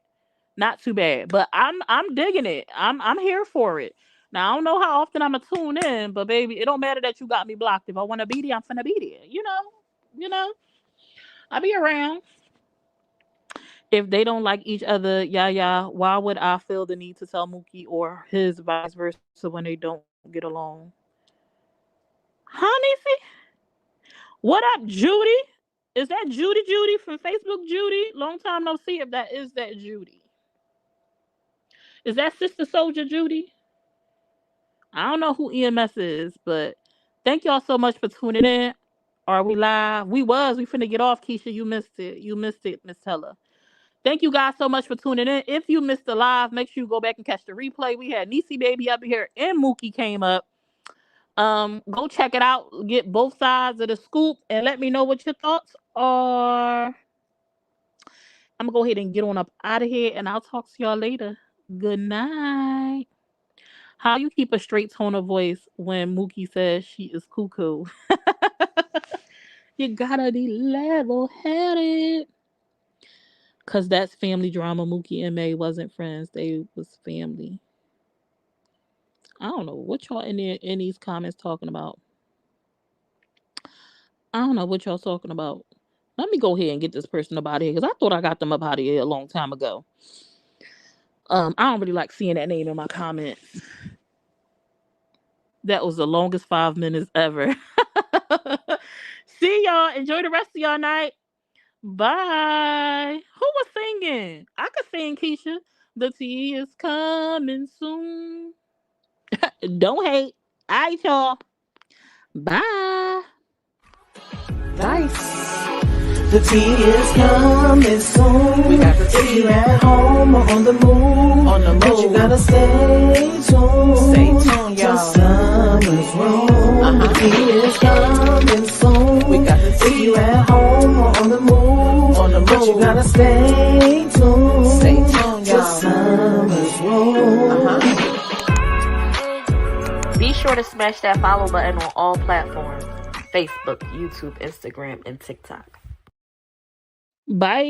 S1: not too bad. But I'm digging it. I'm here for it. Now I don't know how often I'ma tune in, but baby, it don't matter that you got me blocked. If I want to be there, I'm finna be there. I be around. If they don't like each other, yeah, why would I feel the need to tell Mookie or his vice versa when they don't get along? Honey, what up, Judy? Is that Judy from Facebook? Judy, long time no see. If that is that Judy, is that Sister Soldier Judy? I don't know who EMS is, but thank y'all so much for tuning in. Are we live? We finna get off. Keisha, you missed it. You missed it, Miss Teller. Thank you guys so much for tuning in. If you missed the live, make sure you go back and catch the replay. We had Niecy Baby up here and Mookie came up. Go check it out. Get both sides of the scoop and let me know what your thoughts are. I'm gonna go ahead and get on up out of here and I'll talk to y'all later. Good night. How you keep a straight tone of voice when Mookie says she is cuckoo? You gotta be level headed. Cause that's family drama. Mookie and May wasn't friends. They was family. I don't know what y'all in these comments talking about. I don't know what y'all talking about. Let me go ahead and get this person up out of here because I thought I got them up out of here a long time ago. I don't really like seeing that name in my comments. That was the longest 5 minutes ever. See y'all. Enjoy the rest of y'all night. Bye. Who was singing? I could sing, Keisha. The tea is coming soon. Don't hate. All right, y'all. Bye.
S2: Dice. The tea is coming soon. We got the tea. If you at home or on the move, but you gotta stay tuned. Stay tuned, y'all. Summer's room. The tea is coming soon. We got the tea. If you at home or on the move, but you gotta stay tuned. Stay tuned, y'all. Summer's room.
S5: Be sure to smash that follow button on all platforms: Facebook, YouTube, Instagram, and TikTok.
S1: Bye.